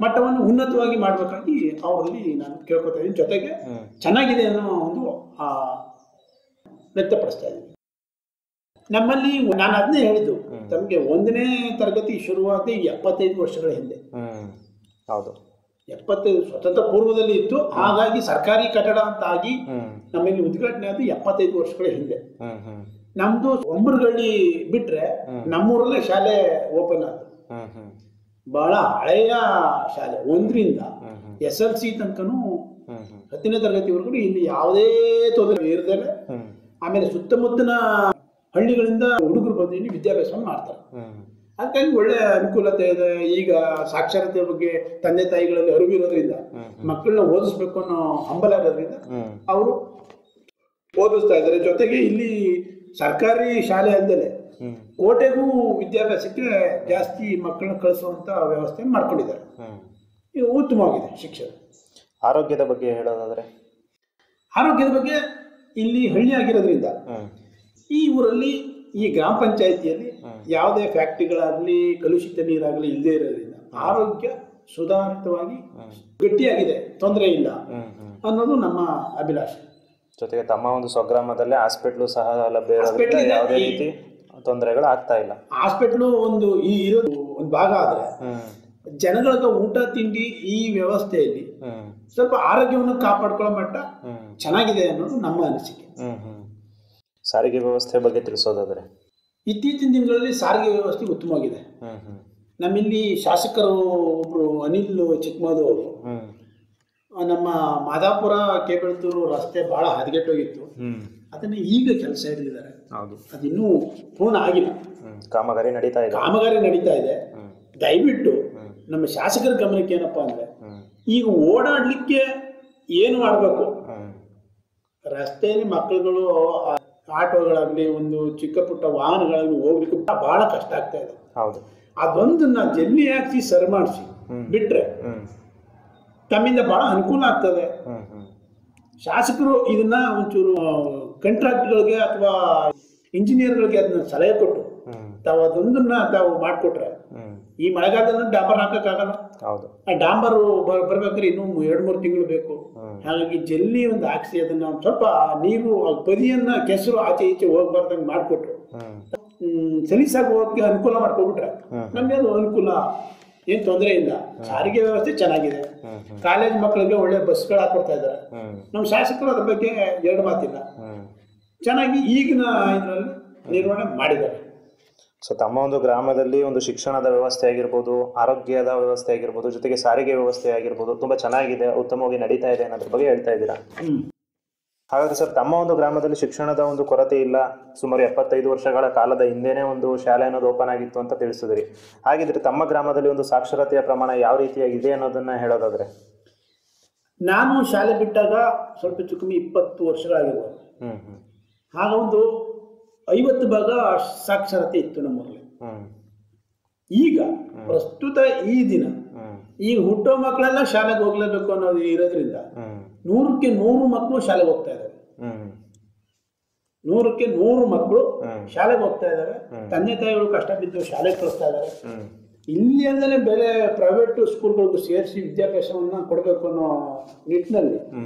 ಮಟ್ಟವನ್ನು ಉನ್ನತವಾಗಿ ಮಾಡ್ಬೇಕಾಗಿ ಅವರಲ್ಲಿ ನಾನು ಕೇಳ್ಕೊತಾ ಇದ್ದೀನಿ. ಜೊತೆಗೆ ಚೆನ್ನಾಗಿದೆ ಅನ್ನೋ ಒಂದು ವ್ಯಕ್ತಪಡಿಸ್ತಾ ಇದ್ದೀನಿ. ನಮ್ಮಲ್ಲಿ ನಾನು ಅದನ್ನೇ ಹೇಳಿದ್ದು, ತಮಗೆ 1ನೇ ತರಗತಿ ಶುರುವಾದ 75 ವರ್ಷಗಳ ಹಿಂದೆ, 75 ಸ್ವತಂತ್ರ ಪೂರ್ವದಲ್ಲಿ ಇತ್ತು. ಹಾಗಾಗಿ ಸರ್ಕಾರಿ ಕಟ್ಟಡ ಅಂತ ಆಗಿ ನಮ್ಮಲ್ಲಿ ಉದ್ಘಾಟನೆ ಆದ 75 ವರ್ಷಗಳ ಹಿಂದೆ. ನಮ್ದು ಒಂಬರಗಳ್ಳಿ ಬಿಟ್ರೆ ನಮ್ಮೂರಲ್ಲೇ ಶಾಲೆ ಓಪನ್ ಆದ, ಬಹಳ ಹಳೆಯ ಶಾಲೆ. 1ರಿಂದ SLC ತನಕನೂ 10ನೇ ತರಗತಿವರೆಗೂ ಇಲ್ಲಿ ಯಾವುದೇ ತೊಂದರೆ ಇರದೇನೆ, ಆಮೇಲೆ ಸುತ್ತಮುತ್ತಲಿನ ಹಳ್ಳಿಗಳಿಂದ ಹುಡುಗರು ಬಂದು ಇಲ್ಲಿ ವಿದ್ಯಾಭ್ಯಾಸವನ್ನು ಮಾಡ್ತಾರೆ. ಅದಕ್ಕಾಗಿ ಒಳ್ಳೆ ಅನುಕೂಲತೆ ಇದೆ. ಈಗ ಸಾಕ್ಷರತೆ ಬಗ್ಗೆ ತಂದೆ ತಾಯಿಗಳಲ್ಲಿ ಅರಿವಿರೋದ್ರಿಂದ ಮಕ್ಕಳನ್ನ ಓದಿಸ್ಬೇಕು ಅನ್ನೋ ಹಂಬಲ ಇರೋದ್ರಿಂದ ಅವರು ಓದಿಸ್ತಾ ಇದ್ದಾರೆ. ಜೊತೆಗೆ ಇಲ್ಲಿ ಸರ್ಕಾರಿ ಶಾಲೆ ಅಲ್ಲದೆ ಕೋಟೆಗೂ ವಿದ್ಯಾಭ್ಯಾಸಕ್ಕೆ ಜಾಸ್ತಿ ಮಕ್ಕಳನ್ನ ಕಳಿಸುವಂತ ವ್ಯವಸ್ಥೆ ಮಾಡ್ಕೊಂಡಿದ್ದಾರೆ. ಇದು ಉತ್ತಮವಾಗಿದೆ ಶಿಕ್ಷಣ. ಆರೋಗ್ಯದ ಬಗ್ಗೆ ಹೇಳೋದಾದ್ರೆ, ಆರೋಗ್ಯದ ಬಗ್ಗೆ ಇಲ್ಲಿ ಹಳ್ಳಿ ಆಗಿರೋದ್ರಿಂದ ಈ ಊರಲ್ಲಿ ಈ ಗ್ರಾಮ ಪಂಚಾಯಿತಿಯಲ್ಲಿ ಯಾವುದೇ ಫ್ಯಾಕ್ಟ್ರಿಗಳಾಗಲಿ ಕಲುಷಿತ ನೀರಾಗಲಿ ಇಲ್ಲದೆ ಇರೋದ್ರಿಂದ ಆರೋಗ್ಯ ಸುಧಾರಿತವಾಗಿ ಗಟ್ಟಿಯಾಗಿದೆ, ತೊಂದರೆ ಇಲ್ಲ ಅನ್ನೋದು ನಮ್ಮ ಅಭಿಲಾಷೆ. ಜೊತೆಗೆ ತಮ್ಮ ಒಂದು ಸ್ವಗ್ರಾಮದಲ್ಲೇ ಹಾಸ್ಪಿಟ್ಲು ಸಹ ಲಭ್ಯ ಇರೋದ್ರಿಂದ ಯಾವುದೇ ರೀತಿ ತೊಂದರೆಗಳು ಆಗ್ತಾ ಇಲ್ಲ. ಹಾಸ್ಪಿಟ್ಲು ಒಂದು ಇರೋದು ಒಂದು ಭಾಗ ಆದ್ರೆ ಜನಗಳಿಗೆ ಊಟ ತಿಂಡಿ ಈ ವ್ಯವಸ್ಥೆಯಲ್ಲಿ ಸ್ವಲ್ಪ ಆರೋಗ್ಯವನ್ನು ಕಾಪಾಡ್ಕೊಳ್ಳೋ ಮಟ್ಟ ಚೆನ್ನಾಗಿದೆ ಅನ್ನೋದು ನಮ್ಮ ಅನಿಸಿಕೆ. ಸಾರಿಗೆ ವ್ಯವಸ್ಥೆ ಬಗ್ಗೆ ತಿಳಿಸೋದಾದ್ರೆ, ಇತ್ತೀಚಿನ ದಿನಗಳಲ್ಲಿ ಸಾರಿಗೆ ವ್ಯವಸ್ಥೆ ಉತ್ತಮವಾಗಿದೆ. ನಮ್ಮಿಲ್ಲಿ ಶಾಸಕರು ಒಬ್ರು ಅನಿಲ್ ಚಿಕ್ಕಮದೂರು ನಮ್ಮ ಮಾದಾಪುರ ಕೇಬಳತೂರು ರಸ್ತೆ ಬಹಳ ಹದಗೆಟ್ಟೋಗಿತ್ತು, ಅದನ್ನ ಈಗ ಕೆಲಸ ಹಿಡಿದಿದ್ದಾರೆ. ಅದಿನ್ನೂ ಪೂರ್ಣ ಆಗಿಲ್ಲ, ಕಾಮಗಾರಿ ನಡೀತಾ ಇದೆ. ದಯವಿಟ್ಟು ನಮ್ಮ ಶಾಸಕರ ಗಮನಕ್ಕೆ ಏನಪ್ಪಾ ಅಂದ್ರೆ, ಈಗ ಓಡಾಡ್ಲಿಕ್ಕೆ ಏನು ಮಾಡ್ಬೇಕು, ರಸ್ತೆಯಲ್ಲಿ ಮಕ್ಕಳುಗಳು ಆಟೋಗಳಾಗ್ಲಿ ಒಂದು ಚಿಕ್ಕ ಪುಟ್ಟ ವಾಹನಗಳಾಗ್ಲಿ ಹೋಗ್ಲಿಕ್ಕೆ ಬಹಳ ಕಷ್ಟ ಆಗ್ತಾ ಇದೆ. ಅದೊಂದನ್ನ ಜಲ್ಲಿ ಹಾಕ್ಸಿ ಸರಿ ಮಾಡಿಸಿ ಬಿಟ್ರೆ ತಮ್ಮಿಂದ ಬಹಳ ಅನುಕೂಲ ಆಗ್ತದೆ. ಶಾಸಕರು ಇದನ್ನ ಒಂಚೂರು ಕಾಂಟ್ರಾಕ್ಟ್ಗಳಿಗೆ ಅಥವಾ ಇಂಜಿನಿಯರ್ಗಳಿಗೆ ಅದನ್ನ ಸಲಹೆ ಕೊಟ್ಟು ತಾವು ಅದೊಂದನ್ನ ತಾವು ಮಾಡಿಕೊಟ್ರೆ, ಈ ಮಳೆಗಾಲದಲ್ಲಿ ಡಾಂಬರ್ ಹಾಕಕ್ಕಾಗಲ್ಲ. ಆ ಡಾಂಬರ್ ಬರ್ಬೇಕಾದ್ರೆ ಇನ್ನೂ 2-3 ತಿಂಗಳು ಬೇಕು. ಹಾಗಾಗಿ ಜಲ್ಲಿ ಒಂದು ಹಾಕ್ಸಿ ಅದನ್ನ ಸ್ವಲ್ಪ ನೀರು ಬದಿಯನ್ನ ಕೆಸರು ಆಚೆ ಈಚೆ ಹೋಗ್ಬಾರ್ದಂಗೆ ಮಾಡಿಕೊಟ್ರು, ಸಲೀಸಾಗಿ ಹೋಗಕ್ಕೆ ಅನುಕೂಲ ಮಾಡ್ಕೊಬಿಟ್ರೆ ನಮ್ಗೆ ಅದು ಅನುಕೂಲ, ಏನ್ ತೊಂದರೆ ಇಲ್ಲ. ಸಾರಿಗೆ ವ್ಯವಸ್ಥೆ ಚೆನ್ನಾಗಿದೆ, ಕಾಲೇಜ್ ಮಕ್ಕಳಿಗೆ ಒಳ್ಳೆ ಬಸ್ಗಳು ಹಾಕೊಡ್ತಾ ಇದ್ದಾರೆ. ನಮ್ಮ ಶಾಸಕರು ಅದ್ರ ಬಗ್ಗೆ 2 ಮಾತಿಲ್ಲ, ಚೆನ್ನಾಗಿ ಈಗಿನ ಇದರಲ್ಲಿ ನಿರ್ವಹಣೆ ಮಾಡಿದ್ದಾರೆ. ಸೊ ತಮ್ಮ ಒಂದು ಗ್ರಾಮದಲ್ಲಿ ಒಂದು ಶಿಕ್ಷಣದ ವ್ಯವಸ್ಥೆ ಆಗಿರ್ಬೋದು, ಆರೋಗ್ಯದ ವ್ಯವಸ್ಥೆ ಆಗಿರ್ಬೋದು, ಜೊತೆಗೆ ಸಾರಿಗೆ ವ್ಯವಸ್ಥೆ ಆಗಿರ್ಬೋದು ತುಂಬಾ ಚೆನ್ನಾಗಿದೆ, ಉತ್ತಮವಾಗಿ ನಡೀತಾ ಇದೆ ಅನ್ನೋದ್ರ ಬಗ್ಗೆ ಹೇಳ್ತಾ ಇದ್ದೀರಾ. ಹಾಗಾದ್ರೆ ಸರ್, ತಮ್ಮ ಒಂದು ಗ್ರಾಮದಲ್ಲಿ ಶಿಕ್ಷಣದ ಒಂದು ಕೊರತೆ ಇಲ್ಲ, ಸುಮಾರು 75 ವರ್ಷಗಳ ಕಾಲದ ಹಿಂದೆನೇ ಒಂದು ಶಾಲೆ ಅನ್ನೋದು ಓಪನ್ ಆಗಿತ್ತು ಅಂತ ತಿಳಿಸಿದ್ರಿ. ಹಾಗಿದ್ರೆ ತಮ್ಮ ಗ್ರಾಮದಲ್ಲಿ ಒಂದು ಸಾಕ್ಷರತೆಯ ಪ್ರಮಾಣ ಯಾವ ರೀತಿಯಾಗಿದೆ ಅನ್ನೋದನ್ನ ಹೇಳೋದಾದ್ರೆ? ನಾನು ಶಾಲೆ ಬಿಟ್ಟಾಗ ಸ್ವಲ್ಪ ಕಮ್ಮಿ 20 ವರ್ಷಗಳಾಗಿರ್ಬೋದು. ಆಗ ಒಂದು 50 ಭಾಗ ಸಾಕ್ಷರತೆ ಇತ್ತು ನಮ್ಮಲ್ಲಿ. ಈಗ ಪ್ರಸ್ತುತ ಈ ದಿನ ಈಗ ಹುಟ್ಟೋ ಮಕ್ಕಳೆಲ್ಲ ಶಾಲೆಗೆ ಹೋಗ್ಲೇಬೇಕು ಅನ್ನೋದು ಇರೋದ್ರಿಂದ 100ಕ್ಕೆ 100 ಮಕ್ಕಳು ಶಾಲೆಗೆ ಹೋಗ್ತಾ ಇದ್ದಾರೆ. 100ಕ್ಕೆ 100 ಮಕ್ಕಳು ಶಾಲೆಗೆ ಹೋಗ್ತಾ ಇದ್ದಾರೆ. ತಂದೆ ತಾಯಿಗಳು ಕಷ್ಟ ಬಿದ್ದು ಶಾಲೆಗೆ ಕಳಿಸ್ತಾ ಇದ್ದಾರೆ. ಇಲ್ಲಿ ಅಲ್ಲದೆ ಬೇರೆ ಪ್ರೈವೇಟ್ ಸ್ಕೂಲ್ಗಳಿಗೂ ಸೇರಿಸಿ ವಿದ್ಯಾಭ್ಯಾಸವನ್ನ ಕೊಡಬೇಕು ಅನ್ನೋ ನಿಟ್ಟಿನಲ್ಲಿ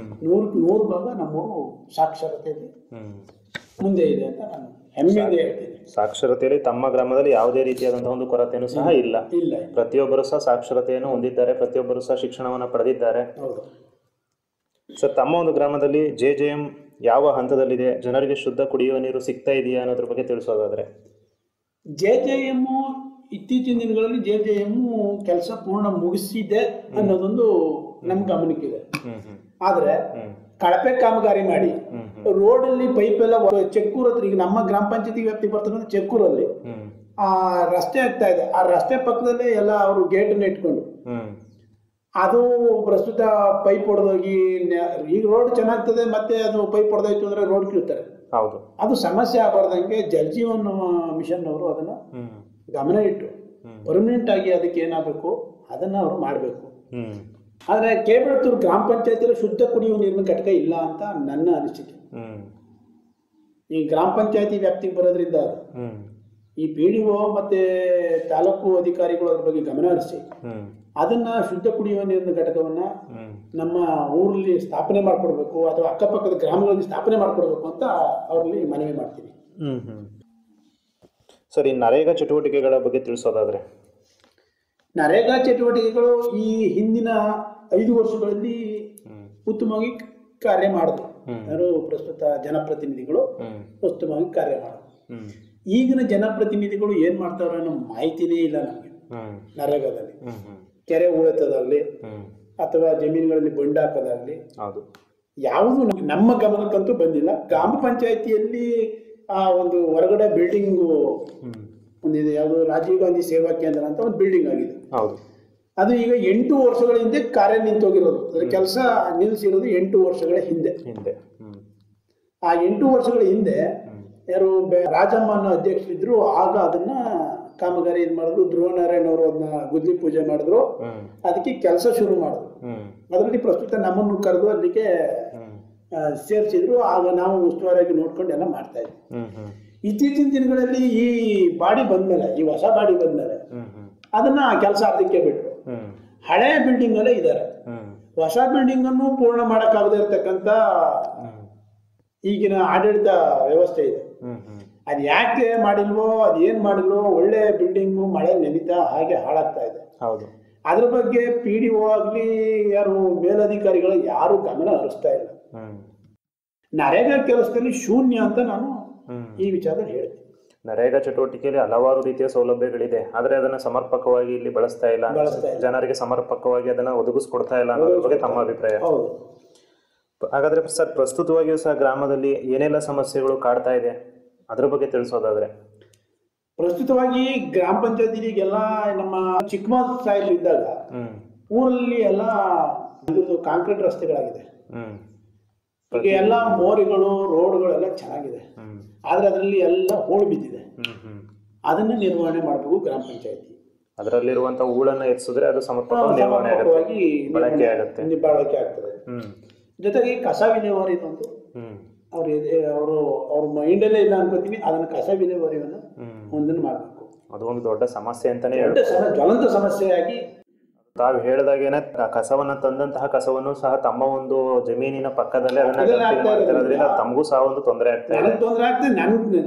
100ಕ್ಕೆ 100 ಭಾಗ ನಮ್ಮೂರು ಸಾಕ್ಷರತೆಯಲ್ಲಿ ಮುಂದೆ ಇದೆ ಅಂತ ನಾನು ಹೆಮ್ಮೆಯಿಂದ ಹೇಳ್ತೀನಿ. ಸಾಕ್ಷರತೆಯಲ್ಲಿ ತಮ್ಮ ಗ್ರಾಮದಲ್ಲಿ ಯಾವುದೇ ರೀತಿಯಾದಂತಹ ಒಂದು ಕೊರತೆಯೂ ಸಹ ಇಲ್ಲ. ಪ್ರತಿಯೊಬ್ಬರು ಸಹ ಸಾಕ್ಷರತೆಯನ್ನು ಹೊಂದಿದ್ದಾರೆ, ಪ್ರತಿಯೊಬ್ಬರು ಸಹ ಶಿಕ್ಷಣವನ್ನು ಪಡೆದಿದ್ದಾರೆ. ಸರ್, ತಮ್ಮ ಒಂದು ಗ್ರಾಮದಲ್ಲಿ JJM ಯಾವ ಹಂತದಲ್ಲಿದೆ, ಜನರಿಗೆ ಶುದ್ಧ ಕುಡಿಯುವ ನೀರು ಸಿಗ್ತಾ ಇದೆಯಾ ಅನ್ನೋದ್ರ ಬಗ್ಗೆ ತಿಳಿಸೋದಾದ್ರೆ? JJM ಇತ್ತೀಚಿನ ದಿನಗಳಲ್ಲಿ JJM ಕೆಲಸ ಪೂರ್ಣ ಮುಗಿಸಿದೆ ಅನ್ನೋದೊಂದು ನಮ್ ಗಮನಕ್ಕಿದೆ. ಆದ್ರೆ ಕಳಪೆ ಕಾಮಗಾರಿ ಮಾಡಿ ರೋಡಲ್ಲಿ ಪೈಪ್ ಎಲ್ಲ ಚೆಕ್ಕೂರ್ ಹತ್ರ, ಈಗ ನಮ್ಮ ಗ್ರಾಮ ಪಂಚಾಯತಿ ವ್ಯಾಪ್ತಿ ಬರ್ತಕ್ಕಂಥ ಚೆಕ್ಕೂರಲ್ಲಿ ಆ ರಸ್ತೆ ಆಗ್ತಾ ಇದೆ. ಆ ರಸ್ತೆ ಪಕ್ಕದಲ್ಲೇ ಎಲ್ಲ ಅವರು ಗೇಟನ್ನು ಇಟ್ಕೊಂಡು ಅದು ಪ್ರಸ್ತುತ ಪೈಪ್ ಹೊಡೆದೋಗಿ, ಈಗ ರೋಡ್ ಚೆನ್ನಾಗ್ತದೆ ಮತ್ತೆ ಅದು ಪೈಪ್ ಹೊಡೆದೋಯ್ತು ಅಂದ್ರೆ ರೋಡ್ ಕೀಳ್ತಾರೆ. ಹೌದು, ಅದು ಸಮಸ್ಯೆ ಆಗಬಾರ್ದಂಗೆ ಜಲಜೀವನ್ ಮಿಷನ್ ಅವರು ಅದನ್ನ ಗಮನ ಇಟ್ಟು ಪರ್ಮನೆಂಟ್ ಆಗಿ ಅದಕ್ಕೆ ಏನಾಗಬೇಕು ಅದನ್ನ ಅವರು ಮಾಡಬೇಕು. ಆದ್ರೆ ಕೇಬಳತ್ತೂರು ಗ್ರಾಮ ಪಂಚಾಯತಿಯಲ್ಲಿ ಶುದ್ಧ ಕುಡಿಯುವ ನೀರಿನ ಘಟಕ ಇಲ್ಲ ಅಂತ ನನ್ನ ಅನಿಸಿಕೆ. ಈ ಗ್ರಾಮ ಪಂಚಾಯತಿ ವ್ಯಾಪ್ತಿಗೆ ಬರೋದ್ರಿಂದ ಈ PDO ಮತ್ತೆ ತಾಲೂಕು ಅಧಿಕಾರಿಗಳು ಅದ್ರ ಬಗ್ಗೆ ಗಮನ ಹರಿಸಿ ಅದನ್ನ ಶುದ್ಧ ಕುಡಿಯುವ ನೀರಿನ ಘಟಕವನ್ನ ನಮ್ಮ ಊರಲ್ಲಿ ಸ್ಥಾಪನೆ ಮಾಡ್ಕೊಡ್ಬೇಕು ಅಥವಾ ಅಕ್ಕಪಕ್ಕದ ಗ್ರಾಮಗಳಲ್ಲಿ ಸ್ಥಾಪನೆ ಮಾಡ್ಕೊಡ್ಬೇಕು ಅಂತ ಅವರಲ್ಲಿ ಮನವಿ ಮಾಡ್ತೀನಿ. ಸರ್, ಈ ನರೇಗಾ ಚಟುವಟಿಕೆಗಳ ಬಗ್ಗೆ ತಿಳಿಸೋದಾದ್ರೆ? ನರೇಗಾ ಚಟುವಟಿಕೆಗಳು ಈ ಹಿಂದಿನ 5 ವರ್ಷಗಳಲ್ಲಿ ಉತ್ತಮವಾಗಿ ಕಾರ್ಯ ಮಾಡಿದ್ರು. ಯಾರು ಪ್ರಸ್ತುತ ಜನಪ್ರತಿನಿಧಿಗಳು ಉತ್ತಮವಾಗಿ ಕಾರ್ಯ ಮಾಡಿದ್ರು. ಈಗಿನ ಜನಪ್ರತಿನಿಧಿಗಳು ಏನ್ ಮಾಡ್ತಾವ್ರೆ ಅನ್ನೋ ಮಾಹಿತಿನೇ ಇಲ್ಲ ನಮಗೆ. ನರೇಗಾದಲ್ಲಿ ಕೆರೆ ಹೂಳೆತ್ತದಾಗ್ಲಿ ಅಥವಾ ಜಮೀನುಗಳಲ್ಲಿ ಬಂಡ್ ಹಾಕೋದಾಗ್ಲಿ ಯಾವುದು ನಮ್ಮ ಗಮನಕ್ಕಂತೂ ಬಂದಿಲ್ಲ. ಗ್ರಾಮ ಪಂಚಾಯತಿಯಲ್ಲಿ ಆ ಒಂದು ಹೊರಗಡೆ ಬಿಲ್ಡಿಂಗು ಒಂದಿದೆ, ಯಾವುದು ರಾಜೀವ್ ಗಾಂಧಿ ಸೇವಾ ಕೇಂದ್ರ ಅಂತ ಒಂದು ಬಿಲ್ಡಿಂಗ್ ಆಗಿದೆ. ಅದು ಈಗ 8 ವರ್ಷಗಳ ಹಿಂದೆ ಕಾರ್ಯ ನಿಂತೋಗಿರೋದು. ಅದ್ರ ಕೆಲಸ ನಿಲ್ಲಿಸಿರೋದು 8 ವರ್ಷಗಳ ಹಿಂದೆ. ಆ 8 ವರ್ಷಗಳ ಹಿಂದೆ ಯಾರು ರಾಜಮ್ಮ ಅನ್ನೋ ಅಧ್ಯಕ್ಷರಿದ್ರು, ಆಗ ಅದನ್ನ ಕಾಮಗಾರಿ ಇದು ಮಾಡಿದ್ರು. ಧ್ರುವನಾರಾಯಣ್ ಅವರು ಅದನ್ನ ಗುದ್ಲಿ ಪೂಜೆ ಮಾಡಿದ್ರು, ಅದಕ್ಕೆ ಕೆಲಸ ಶುರು ಮಾಡಿದ್ರು. ಅದರಲ್ಲಿ ಪ್ರಸ್ತುತ ನಮ್ಮನ್ನು ಕರೆದು ಅಲ್ಲಿಗೆ ಸೇರಿಸಿದ್ರು. ಆಗ ನಾವು ಉಸ್ತುವಾರಿಯಾಗಿ ನೋಡ್ಕೊಂಡು ಎಲ್ಲ ಮಾಡ್ತಾ ಇದ್ವಿ. ಇತ್ತೀಚಿನ ದಿನಗಳಲ್ಲಿ ಈ ಬಾಡಿ ಬಂದ್ಮೇಲೆ, ಈ ಹೊಸ ಬಾಡಿ ಬಂದ್ಮೇಲೆ ಅದನ್ನ ಕೆಲಸ ಅರ್ಧಕ್ಕೆ ಬಿಟ್ರು. ಹಳೆ ಬಿಲ್ಡಿಂಗ್ ಅಲ್ಲೇ ಇದ್ದಾರೆ. ಹೊಸ ಬಿಲ್ಡಿಂಗ್ ಅನ್ನು ಪೂರ್ಣ ಮಾಡಕ್ಕಾಗದೇ ಇರತಕ್ಕಂತ ಈಗಿನ ಆಡಳಿತ ವ್ಯವಸ್ಥೆ ಇದೆ. ಅದ್ ಯಾಕೆ ಮಾಡಿಲ್ವೋ, ಅದೇನ್ ಮಾಡಿಲ್ವೋ, ಒಳ್ಳೆ ಬಿಲ್ಡಿಂಗು ಮಳೆ ನೆನೀತಾ ಹಾಗೆ ಹಾಳಾಗ್ತಾ ಇದೆ. ಅದ್ರ ಬಗ್ಗೆ PDO ಆಗ್ಲಿ ಯಾರು ಮೇಲಧಿಕಾರಿಗಳು ಯಾರು ಗಮನ ಹರಿಸ್ತಾ ಇಲ್ಲ. ನರೇಗಾ ಕೆಲಸದಲ್ಲಿ ಶೂನ್ಯ ಅಂತ ನಾನು ಈ ವಿಚಾರದಲ್ಲಿ ಹೇಳ್ತೀನಿ. ನರೇಗಾ ಚಟುವಟಿಕೆಯಲ್ಲಿ ಹಲವಾರು ರೀತಿಯ ಸೌಲಭ್ಯಗಳಿದೆ, ಆದ್ರೆ ಅದನ್ನ ಸಮರ್ಪಕವಾಗಿ ಇಲ್ಲಿ ಬಳಸ್ತಾ ಇಲ್ಲ, ಜನರಿಗೆ ಸಮರ್ಪಕವಾಗಿ ಅದನ್ನ ಒದಗಿಸ್ಕೊಡ್ತಾ ಇಲ್ಲ ಅನ್ನೋದ್ರ ಬಗ್ಗೆ ತಮ್ಮ ಅಭಿಪ್ರಾಯ? ಹಾಗಾದ್ರೆ ಸರ್, ಪ್ರಸ್ತುತವಾಗಿಯೂ ಸಹ ಗ್ರಾಮದಲ್ಲಿ ಏನೆಲ್ಲ ಸಮಸ್ಯೆಗಳು ಕಾಡ್ತಾ ಇದೆ ಅದ್ರ ಬಗ್ಗೆ ತಿಳಿಸೋದಾದ್ರೆ? ಪ್ರಸ್ತುತವಾಗಿ ಗ್ರಾಮ ಪಂಚಾಯತಿಗೆಲ್ಲ ನಮ್ಮ ಚಿಕ್ಕಮಗಳೂರು ಸಾಹೇಬ್ ಇದ್ದಾಗ ಊರಲ್ಲಿ ಎಲ್ಲ ಕಾಂಕ್ರೀಟ್ ರಸ್ತೆಗಳಾಗಿದೆ. ಈಗ ಎಲ್ಲ ಮೋರಿಗಳು ರೋಡ್ಗಳೆಲ್ಲ ಚೆನ್ನಾಗಿದೆ, ಆದ್ರೆ ಅದರಲ್ಲಿ ಎಲ್ಲ ಹೂಳು ಬಿದ್ದಿದೆ. ಅದನ್ನ ನಿರ್ವಹಣೆ ಮಾಡಬೇಕು ಗ್ರಾಮ ಪಂಚಾಯತಿ. ಅದರಲ್ಲಿರುವಂತಹ ಹೂಳನ್ನ ಎತ್ತಿಸಿದ್ರೆ ಅದು ಸಮರ್ಪಕವಾಗಿ ಬಳಕೆ ಆಗ್ತದೆ. ಜೊತೆಗೆ ಕಸ ವಿಲೇವಾರಿ ಒಂದು ಅವ್ರ ಮೈಂಡಲ್ಲೇ ಇಲ್ಲ ಅನ್ಕೋತೀನಿ. ಅದನ್ನ ಕಸ ವಿಲೇವಾರಿಯನ್ನು ಒಂದನ್ನು ಮಾಡಬೇಕು. ಅದು ಒಂದು ದೊಡ್ಡ ಸಮಸ್ಯೆ ಅಂತಾನೆ, ಜ್ವಲಂತ ಸಮಸ್ಯೆಯಾಗಿ ತಾವು ಹೇಳಿದಾಗೇನೆ ಕಸವನ್ನ ತಂದಂತಹ ಕಸವನ್ನು ಸಹ ತಮ್ಮ ಒಂದು ಜಮೀನಿನ ಪಕ್ಕದಲ್ಲೇ ಅದನ್ನ ತಮಗೂ ಸಹ ಒಂದು ತೊಂದರೆ ಆಗ್ತದೆ.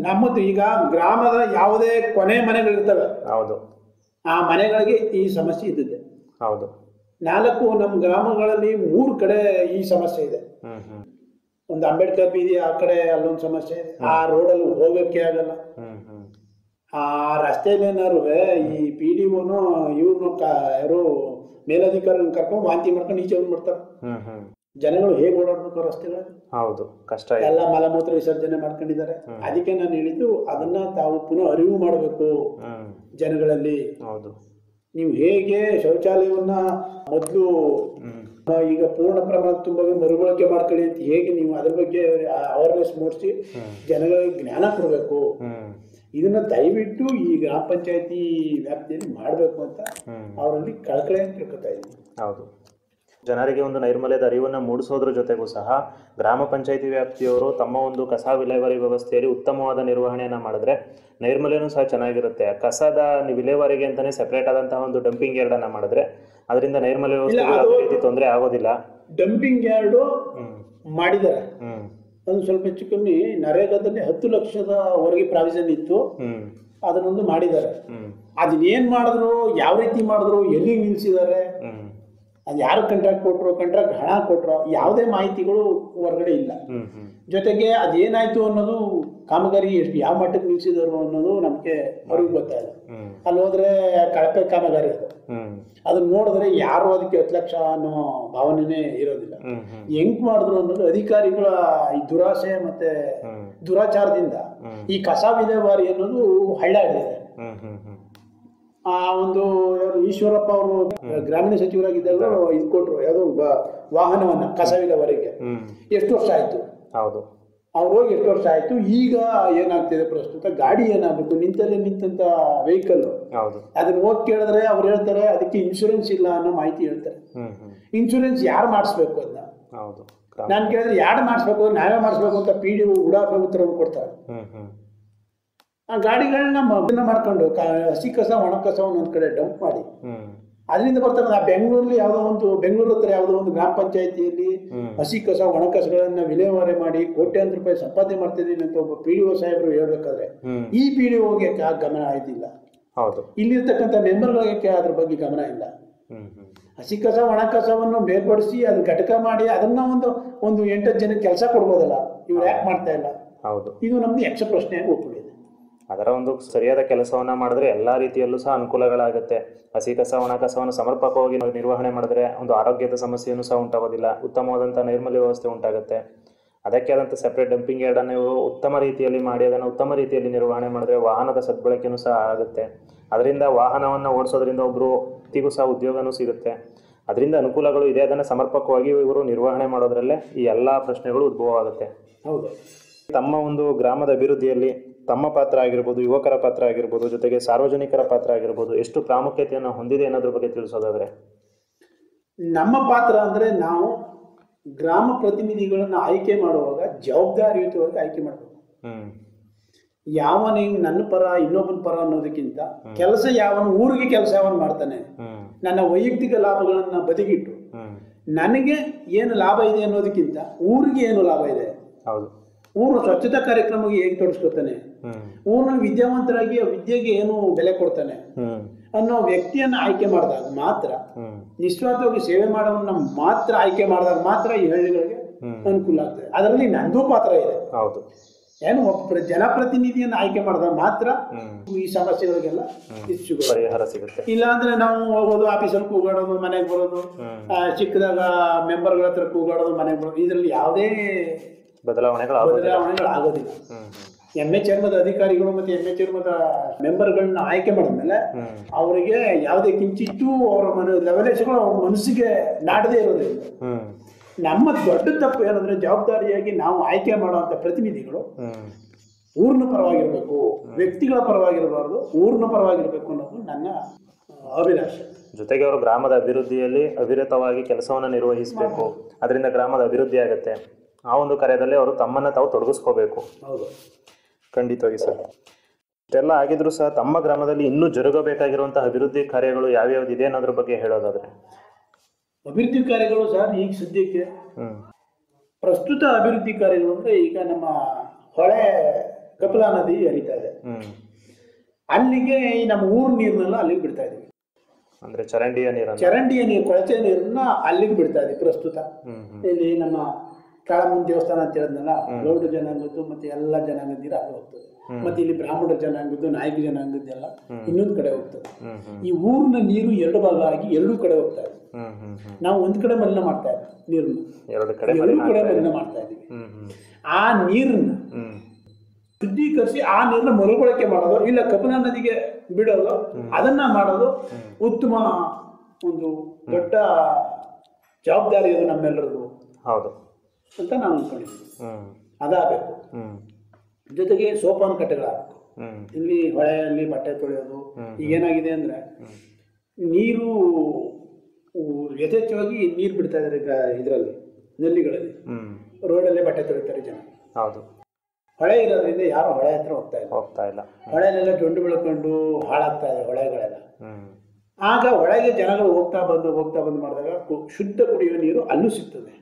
ನಮ್ಮದು ಈಗ ಗ್ರಾಮದ ಯಾವುದೇ ಕೊನೆ ಮನೆಗಳಿರ್ತವೆ, ಆ ಮನೆಗಳಿಗೆ ಈ ಸಮಸ್ಯೆ ಇದ್ದಿದೆ. 4 ನಮ್ಮ ಗ್ರಾಮಗಳಲ್ಲಿ 3 ಕಡೆ ಈ ಸಮಸ್ಯೆ ಇದೆ. ಒಂದು ಅಂಬೇಡ್ಕರ್ ಬೀದಿ ಆ ಕಡೆ ಅಲ್ಲೊಂದು ಸಮಸ್ಯೆ ಇದೆ. ಆ ರೋಡಲ್ಲಿ ಹೋಗಕ್ಕೆ ಆಗಲ್ಲ. ಆ ರಸ್ತೆಯಲ್ಲೇನಾರು ಈ PDOನು ಇವ್ರನ್ನು ಯಾರು ಮೇಲಧಿಕಾರಿ ಕರ್ಕೊಂಡು ವಾಂತಿ ಮಾಡ್ಕೊಂಡು ಈಚೆ ಬಂದ್ಬಿಡ್ತಾರೆ. ಜನಗಳು ಹೇಗೆ ಓಡಾಡ್ಬೇಕು ರಸ್ತೆಗಳಲ್ಲಿ? ಕಷ್ಟ. ಎಲ್ಲ ಮಲಮೂತ್ರ ವಿಸರ್ಜನೆ ಮಾಡ್ಕೊಂಡಿದ್ದಾರೆ. ಅದಕ್ಕೆ ನಾನು ಹೇಳಿದ್ದು ಅದನ್ನ ತಾವು ಪುನಃ ಅರಿವು ಮಾಡಬೇಕು ಜನಗಳಲ್ಲಿ. ನೀವು ಹೇಗೆ ಶೌಚಾಲಯವನ್ನ ಮೊದಲು ಈಗ ಪೂರ್ಣ ಪ್ರಮಾಣ ತುಂಬ ಮರುಬಳಕೆ ಮಾಡ್ಕೊಳ್ಳಿ ಅಂತ ಹೇಗೆ ನೀವು ಅದ್ರ ಬಗ್ಗೆ ಅವೇರ್ನೆಸ್ ಮೂಡಿಸಿ ಜನಗಳಿಗೆ ಜ್ಞಾನ ಕೊಡಬೇಕು. ಇದನ್ನ ದಯವಿಟ್ಟು ಈ ಗ್ರಾಮ ಪಂಚಾಯತಿ ವ್ಯಾಪ್ತಿಯಲ್ಲಿ ಮಾಡಬೇಕು ಅಂತ ಅವರಲ್ಲಿ ಕಳಕಳಿ ಅಂತ ತಿಳ್ಕೊತಾ ಇದ್ದೀನಿ. ಜನರಿಗೆ ಒಂದು ನೈರ್ಮಲ್ಯದ ಅರಿವನ್ನು ಮೂಡಿಸೋದ್ರ ಜೊತೆಗೂ ಸಹ ಗ್ರಾಮ ಪಂಚಾಯತಿ ವ್ಯಾಪ್ತಿಯವರು ತಮ್ಮ ಒಂದು ಕಸ ವಿಲೇವಾರಿ ವ್ಯವಸ್ಥೆಯಲ್ಲಿ ಉತ್ತಮವಾದ ನಿರ್ವಹಣೆಯನ್ನು ಮಾಡಿದ್ರೆ ನೈರ್ಮಲ್ಯನೂ ಸಹ ಚೆನ್ನಾಗಿರುತ್ತೆ. ಕಸದ ವಿಲೇವಾರಿಗೆ ಅಂತಾನೆ ಸೆಪರೇಟ್ ಆದಂತಹ ಒಂದು ಡಂಪಿಂಗ್ ಯಾರ್ಡನ್ನು ಮಾಡಿದ್ರೆ ಅದರಿಂದ ನೈರ್ಮಲ್ಯ ವ್ಯವಸ್ಥೆ ತೊಂದರೆ ಆಗೋದಿಲ್ಲ. ಡಂಪಿಂಗ್ ಯಾರ್ಡು ಮಾಡಿದ್ದಾರೆ, ಅದು ಸ್ವಲ್ಪ ಹೆಚ್ಚು ಕಮ್ಮಿ ನರೇಗಾದಲ್ಲಿ 10 ಲಕ್ಷದವರೆಗೆ ಪ್ರಾವಿಷನ್ ಇತ್ತು, ಅದನ್ನೊಂದು ಮಾಡಿದ್ದಾರೆ. ಅದನ್ನೇನ್ ಮಾಡಿದ್ರು, ಯಾವ ರೀತಿ ಮಾಡಿದ್ರು, ಎಲ್ಲಿ ನಿಲ್ಸಿದ್ದಾರೆ, ಅದು ಯಾರು ಕಾಂಟ್ರಾಕ್ಟ್ ಹಣ ಕೊಟ್ಟರು ಯಾವುದೇ ಮಾಹಿತಿಗಳು ಹೊರಗಡೆ ಇಲ್ಲ. ಜೊತೆಗೆ ಅದೇನಾಯ್ತು ಅನ್ನೋದು ಕಾಮಗಾರಿ ಎಷ್ಟು ಯಾವ ಮಟ್ಟಕ್ಕೆ ನಿಲ್ಸಿದರು ಅನ್ನೋದು ನಮಗೆ ಅವ್ರಿಗೆ ಗೊತ್ತಾಯಿಲ್ಲ. ಅಲ್ಲಿ ಹೋದ್ರೆ ಕಳಪೆ ಕಾಮಗಾರಿ ಅದನ್ನ ನೋಡಿದ್ರೆ ಯಾರು ಅದಕ್ಕೆ 10 ಲಕ್ಷ ಅನ್ನೋ ಭಾವನೆನೇ ಇರೋದಿಲ್ಲ. ಹೆಂಗ್ ಮಾಡಿದ್ರು ಅನ್ನೋದು ಅಧಿಕಾರಿಗಳ ಈ ದುರಾಸೆ ಮತ್ತೆ ದುರಾಚಾರದಿಂದ ಈ ಕಸ ವಿಲೇವಾರಿ ಅನ್ನೋದು ಹಳ್ಳ ಹಿಡಿದಿದೆ. ಆ ಒಂದು ಈಶ್ವರಪ್ಪ ಅವರು ಗ್ರಾಮೀಣ ಸಚಿವರಾಗಿದ್ದಾಗ ಇದು ಕೊಟ್ರು, ಯಾವುದೋ ವಾಹನವನ್ನ ಕಸ ವಿಲೇವಾರಿಗೆ. ಎಷ್ಟು ವರ್ಷ ಆಯ್ತು? ಹೌದು, ಅವ್ರು ಹೋಗಿ ಎಷ್ಟು ವರ್ಷ ಆಯ್ತು. ಈಗ ಏನಾಗ್ತಿದೆ ಪ್ರಸ್ತುತ ಗಾಡಿ ಏನಾಗಬೇಕು, ನಿಂತಂತ ವೆಹಿಕಲ್ ಅದನ್ನ ಹೋಗಿ ಕೇಳಿದ್ರೆ ಅವ್ರು ಹೇಳ್ತಾರೆ ಅದಕ್ಕೆ ಇನ್ಶೂರೆನ್ಸ್ ಇಲ್ಲ ಅನ್ನೋ ಮಾಹಿತಿ ಹೇಳ್ತಾರೆ. ಇನ್ಶೂರೆನ್ಸ್ ಯಾರು ಮಾಡಿಸ್ಬೇಕು ಅದನ್ನ ನಾನು ಕೇಳಿದ್ರೆ ಯಾರು ಮಾಡಿಸ್ಬೇಕು, ನಾವೇ ಮಾಡಿಸ್ಬೇಕು ಅಂತ PDO ಉಡಾಫೆ ಉತ್ತರವನ್ನು ಕೊಡ್ತಾರೆ. ಆ ಗಾಡಿಗಳನ್ನ ಮಗ್ನ ಮಾಡ್ಕೊಂಡು ಹಸಿ ಕಸ ಒಣ ಕಸ ಒಂದೊಂದ್ ಕಡೆ ಡಂಪ್ ಮಾಡಿ ಅದರಿಂದ ಬರ್ತಾರೆ. ಬೆಂಗಳೂರಲ್ಲಿ ಬೆಂಗಳೂರು ಹತ್ರ ಯಾವುದೋ ಒಂದು ಗ್ರಾಮ ಪಂಚಾಯತಿಯಲ್ಲಿ ಹಸಿ ಕಸ ಒಣ ಕಸಗಳನ್ನ ವಿಲೇವಾರಿ ಮಾಡಿ ಕೋಟ್ಯಾಂತರ ರೂಪಾಯಿ ಸಂಪಾದನೆ ಮಾಡ್ತಿದ್ದೀನಿ ಅಂತ ಒಬ್ಬ PDO ಸಾಹೇಬರು ಹೇಳ್ಬೇಕಾದ್ರೆ ಈ PDOಗೆ ಗಮನ ಆಯ್ತಿಲ್ಲ. ಇಲ್ಲಿರ್ತಕ್ಕಂಥ ಮೆಂಬರ್ಗಳಿಗೆ ಅದ್ರ ಬಗ್ಗೆ ಗಮನ ಇಲ್ಲ. ಹಸಿ ಕಸ ಒಣ ಕಸವನ್ನು ಬೇರ್ಪಡಿಸಿ ಅದನ್ನ ಘಟಕ ಮಾಡಿ ಅದನ್ನ ಒಂದು 8 ಜನಕ್ಕೆ ಕೆಲಸ ಕೊಡ್ಬೋದಲ್ಲ, ಇವ್ರು ಯಾಕೆ ಮಾಡ್ತಾ ಇಲ್ಲ? ಇದು ನಮ್ದು ಯಕ್ಷ ಪ್ರಶ್ನೆಯಾಗಿ ಒಪ್ಪಿದೆ. ಅದರ ಒಂದು ಸರಿಯಾದ ಕೆಲಸವನ್ನ ಮಾಡಿದ್ರೆ ಎಲ್ಲಾ ರೀತಿಯಲ್ಲೂ ಸಹ ಅನುಕೂಲಗಳಾಗುತ್ತೆ. ಹಸಿ ಕಸ ಒಣ ಕಸವನ್ನು ಸಮರ್ಪಕವಾಗಿ ನಿರ್ವಹಣೆ ಮಾಡಿದ್ರೆ ಒಂದು ಆರೋಗ್ಯದ ಸಮಸ್ಯೆಯನ್ನು ಸಹ ಉಂಟಾಗೋದಿಲ್ಲ, ಉತ್ತಮವಾದಂತಹ ನೈರ್ಮಲ್ಯ ವ್ಯವಸ್ಥೆ ಉಂಟಾಗುತ್ತೆ. ಅದಕ್ಕೆ ಆದಂಥ ಸೆಪರೇಟ್ ಡಂಪಿಂಗ್ ಯಾರ್ಡನ್ನು ಇವರು ಉತ್ತಮ ರೀತಿಯಲ್ಲಿ ಮಾಡಿ ಅದನ್ನು ಉತ್ತಮ ರೀತಿಯಲ್ಲಿ ನಿರ್ವಹಣೆ ಮಾಡಿದ್ರೆ ವಾಹನದ ಸದ್ಬಳಕೆಯೂ ಸಹ ಆಗುತ್ತೆ. ಅದರಿಂದ ವಾಹನವನ್ನು ಓಡಿಸೋದ್ರಿಂದ ಒಬ್ಬರು ವ್ಯಕ್ತಿಗೂ ಸಹ ಉದ್ಯೋಗನೂ ಸಿಗುತ್ತೆ. ಅದರಿಂದ ಅನುಕೂಲಗಳು ಇದೆ. ಅದನ್ನು ಸಮರ್ಪಕವಾಗಿ ಇವರು ನಿರ್ವಹಣೆ ಮಾಡೋದ್ರಲ್ಲೇ ಈ ಎಲ್ಲ ಪ್ರಶ್ನೆಗಳು ಉದ್ಭವ ಆಗುತ್ತೆ. ಹೌದು, ತಮ್ಮ ಒಂದು ಗ್ರಾಮದ ಅಭಿವೃದ್ಧಿಯಲ್ಲಿ ತಮ್ಮ ಪಾತ್ರ ಆಗಿರ್ಬೋದು, ಯುವಕರ ಪಾತ್ರ ಆಗಿರ್ಬೋದು, ಜೊತೆಗೆ ಸಾರ್ವಜನಿಕರ ಪಾತ್ರ ಆಗಿರ್ಬೋದು, ಎಷ್ಟು ಪ್ರಾಮುಖ್ಯತೆಯನ್ನು ಹೊಂದಿದೆ ಅನ್ನೋದ್ರ ಬಗ್ಗೆ ತಿಳಿಸೋದಾದ್ರೆ? ನಮ್ಮ ಪಾತ್ರ ಅಂದ್ರೆ ನಾವು ಗ್ರಾಮ ಪ್ರತಿನಿಧಿಗಳನ್ನ ಆಯ್ಕೆ ಮಾಡುವಾಗ ಜವಾಬ್ದಾರಿಯುತವಾಗಿ ಆಯ್ಕೆ ಮಾಡಬೇಕು. ಯಾವನು ನನ್ನ ಪರ ಇನ್ನೊಬ್ಬನ ಪರ ಅನ್ನೋದಕ್ಕಿಂತ ಕೆಲಸ ಯಾವನು ಊರಿಗೆ ಕೆಲಸ ಯಾವನು ಮಾಡ್ತಾನೆ, ನನ್ನ ವೈಯಕ್ತಿಕ ಲಾಭಗಳನ್ನ ಬದಿಗಿಟ್ಟು ನನಗೆ ಏನು ಲಾಭ ಇದೆ ಅನ್ನೋದಕ್ಕಿಂತ ಊರಿಗೆ ಏನು ಲಾಭ ಇದೆ, ಊರು ಸ್ವಚ್ಛತಾ ಕಾರ್ಯಕ್ರಮಕ್ಕೆ ಹೇಗೆ ತೊಡಸ್ಕೊತಾನೆ, ಊರಿನ ವಿದ್ಯಾವಂತರಾಗಿ ಆ ವಿದ್ಯೆಗೆ ಏನು ಬೆಲೆ ಕೊಡ್ತಾನೆ ಅನ್ನೋ ವ್ಯಕ್ತಿಯನ್ನ ಆಯ್ಕೆ ಮಾಡಿದಾಗ ಮಾತ್ರ, ನಿಸ್ವಾರ್ಥವಾಗಿ ಸೇವೆ ಮಾಡೋವನ್ನ ಮಾತ್ರ ಆಯ್ಕೆ ಮಾಡಿದಾಗ ಮಾತ್ರ ಈ ಹಳ್ಳಿಗಳಿಗೆ ಅನುಕೂಲ ಆಗ್ತದೆ. ಅದರಲ್ಲಿ ನಂದು ಪಾತ್ರ ಇದೆ. ಏನು ಜನಪ್ರತಿನಿಧಿಯನ್ನು ಆಯ್ಕೆ ಮಾಡಿದಾಗ ಮಾತ್ರ ಈ ಸಮಸ್ಯೆಗಳಿಗೆಲ್ಲ ಪರಿಹಾರ ಸಿಗುತ್ತೆ. ಇಲ್ಲ ಅಂದ್ರೆ ನಾವು ಹೋಗೋದು ಆಫೀಸಲ್ಲಿ ಕೂಗಾಡೋದು, ಮನೆಗೆ ಬರೋದು, ಚಿಕ್ಕದಾಗ ಮೆಂಬರ್ಗಳ ಹತ್ರ ಕೂಗಾಡೋದು, ಮನೆಗೆ ಬರೋದು, ಇದರಲ್ಲಿ ಯಾವುದೇ ಬದಲಾವಣೆಗಳಾಗೋದಿಲ್ಲ. MA ಚರ್ಮದ ಅಧಿಕಾರಿಗಳು ಮತ್ತೆ MA ಚರ್ಮದ ಮೆಂಬರ್ಗಳನ್ನ ಆಯ್ಕೆ ಮಾಡಿದ್ಮೇಲೆ ಅವರಿಗೆ ಯಾವುದೇ ಕಿಂಚಿತ್ತೂ ಅವರ ಲೆವಲೇಶಗಳು ಅವ್ರ ಮನಸ್ಸಿಗೆ ನಾಡದೇ ಇರೋದಿಲ್ಲ. ನಮ್ಮ ದೊಡ್ಡ ತಪ್ಪು ಏನಂದ್ರೆ ಜವಾಬ್ದಾರಿಯಾಗಿ ನಾವು ಆಯ್ಕೆ ಮಾಡುವಂತ ಪ್ರತಿನಿಧಿಗಳು ಊರಿನ ಪರವಾಗಿರ್ಬೇಕು, ವ್ಯಕ್ತಿಗಳ ಪರವಾಗಿರಬಾರ್ದು, ಊರಿನ ಪರವಾಗಿರ್ಬೇಕು ಅನ್ನೋದು ನನ್ನ ಅಭಿಲಾಷೆ. ಜೊತೆಗೆ ಅವರು ಗ್ರಾಮದ ಅಭಿವೃದ್ಧಿಯಲ್ಲಿ ಅವಿರತವಾಗಿ ಕೆಲಸವನ್ನು ನಿರ್ವಹಿಸಬೇಕು. ಅದರಿಂದ ಗ್ರಾಮದ ಅಭಿವೃದ್ಧಿ ಆಗುತ್ತೆ. ಆ ಒಂದು ಕಾರ್ಯದಲ್ಲಿ ಅವರು ತಮ್ಮನ್ನು ತಾವು ತೊಡಗಿಸ್ಕೋಬೇಕು. ಹೌದು, ಖಂಡಿತವಾಗಿ ಸರ್. ಇಷ್ಟೆಲ್ಲ ಆಗಿದ್ರು ಸಹ ತಮ್ಮ ಗ್ರಾಮದಲ್ಲಿ ಇನ್ನೂ ಜರುಗಬೇಕಾಗಿರುವಂತಹ ಅಭಿವೃದ್ಧಿ ಕಾರ್ಯಗಳು ಯಾವ್ಯಾವ್ದಿದೆ ಅನ್ನೋದ್ರ ಬಗ್ಗೆ ಹೇಳೋದಾದ್ರೆ? ಅಭಿವೃದ್ಧಿ ಕಾರ್ಯಗಳು ಸರ್ ಈಗ ಸದ್ಯಕ್ಕೆ ಪ್ರಸ್ತುತ ಅಭಿವೃದ್ಧಿ ಕಾರ್ಯಗಳು ಅಂದ್ರೆ ಈಗ ನಮ್ಮ ಹೊಳೆ ಕಪಿಲಾ ನದಿ ಹರಿತಾ ಇದೆ, ಅಲ್ಲಿಗೆ ಈ ನಮ್ಮ ಊರ್ ನೀರನ್ನೆಲ್ಲ ಅಲ್ಲಿಗೆ ಬಿಡ್ತಾ ಇದೀವಿ. ಅಂದ್ರೆ ಚರಂಡಿಯ ನೀರು, ಕೊಳಚೆ ನೀರನ್ನ ಅಲ್ಲಿಗೆ ಬಿಡ್ತಾ ಇದೀವಿ ಪ್ರಸ್ತುತ. ಇಲ್ಲಿ ನಮ್ಮ ಕಾಳಮ್ಮನ ದೇವಸ್ಥಾನ ಅಂತ ಹೇಳಿದ್ನಲ್ಲ, ಗೌಡ ಜನಾಂಗದ್ದು ಮತ್ತೆ ಎಲ್ಲ ಜನಾಂಗದ ನೀರು ಅಲ್ಲಿ ಹೋಗ್ತದೆ. ಮತ್ತೆ ಇಲ್ಲಿ ಬ್ರಾಹ್ಮಣರ ಜನಾಂಗದ್ದು, ನಾಯಕ ಜನಾಂಗದ್ದೆಲ್ಲ ಇನ್ನೊಂದು ಕಡೆ ಹೋಗ್ತದೆ. ಈ ಊರಿನ ನೀರು 2 ಭಾಗ ಆಗಿ 2 ಕಡೆ ಹೋಗ್ತಾ ಇದೆ. ನಾವು ಒಂದ್ ಕಡೆ ಮಲಿನ ಮಾಡ್ತಾ ಇದ್ದೀವಿ, ನೀರನ್ನ 2 ಕಡೆ ಮಲಿನ ಮಾಡ್ತಾ ಇದೀವಿ. ಆ ನೀರನ್ನ ಶುದ್ಧೀಕರಿಸಿ ಆ ನೀರನ್ನ ಮರುಬಳಕೆ ಮಾಡೋದು, ಇಲ್ಲ ಕಪಿಲಾ ನದಿಗೆ ಬಿಡೋದು, ಅದನ್ನ ಮಾಡೋದು ಉತ್ತಮ ಒಂದು ದೊಡ್ಡ ಜವಾಬ್ದಾರಿ ಅದು ನಮ್ಮೆಲ್ಲರದು. ಹೌದು ಅಂತ ನಾನು ಅನ್ಕೊಂಡಿದ್ದೀನಿ. ಅದಾಗಬೇಕು. ಜೊತೆಗೆ ಸೋಪಾನ ಕಟ್ಟೆಗಳಾಗಬೇಕು. ಇಲ್ಲಿ ಹೊಳೆಯಲ್ಲಿ ಬಟ್ಟೆ ತೊಳೆಯೋದು. ಈಗ ಏನಾಗಿದೆ ಅಂದ್ರೆ ನೀರು ಯಥೇಚ್ಛವಾಗಿ ನೀರು ಬಿಡ್ತಾ ಇದಾರೆ ಇದರಲ್ಲಿ, ನಲ್ಲಿಗಳಲ್ಲಿ. ರೋಡಲ್ಲೇ ಬಟ್ಟೆ ತೊಳಿತಾರೆ ಜನ. ಹೌದು, ಹೊಳೆ ಇರೋದ್ರಿಂದ ಯಾರು ಹೊಳೆ ಹತ್ರ ಹೋಗ್ತಾ ಇಲ್ಲ. ಹೊಳೆಲೆಲ್ಲ ಜೊಂಡು ಬೆಳ್ಕೊಂಡು ಹಾಳಾಗ್ತಾ ಇದೆ ಹೊಳೆಗಳೆಲ್ಲ. ಆಗ ಹೊಳೆಗೆ ಜನಗಳು ಹೋಗ್ತಾ ಬಂದು ಮಾಡಿದಾಗ ಶುದ್ಧ ಕುಡಿಯುವ ನೀರು ಅಲ್ಲೂ ಸಿಗ್ತದೆ.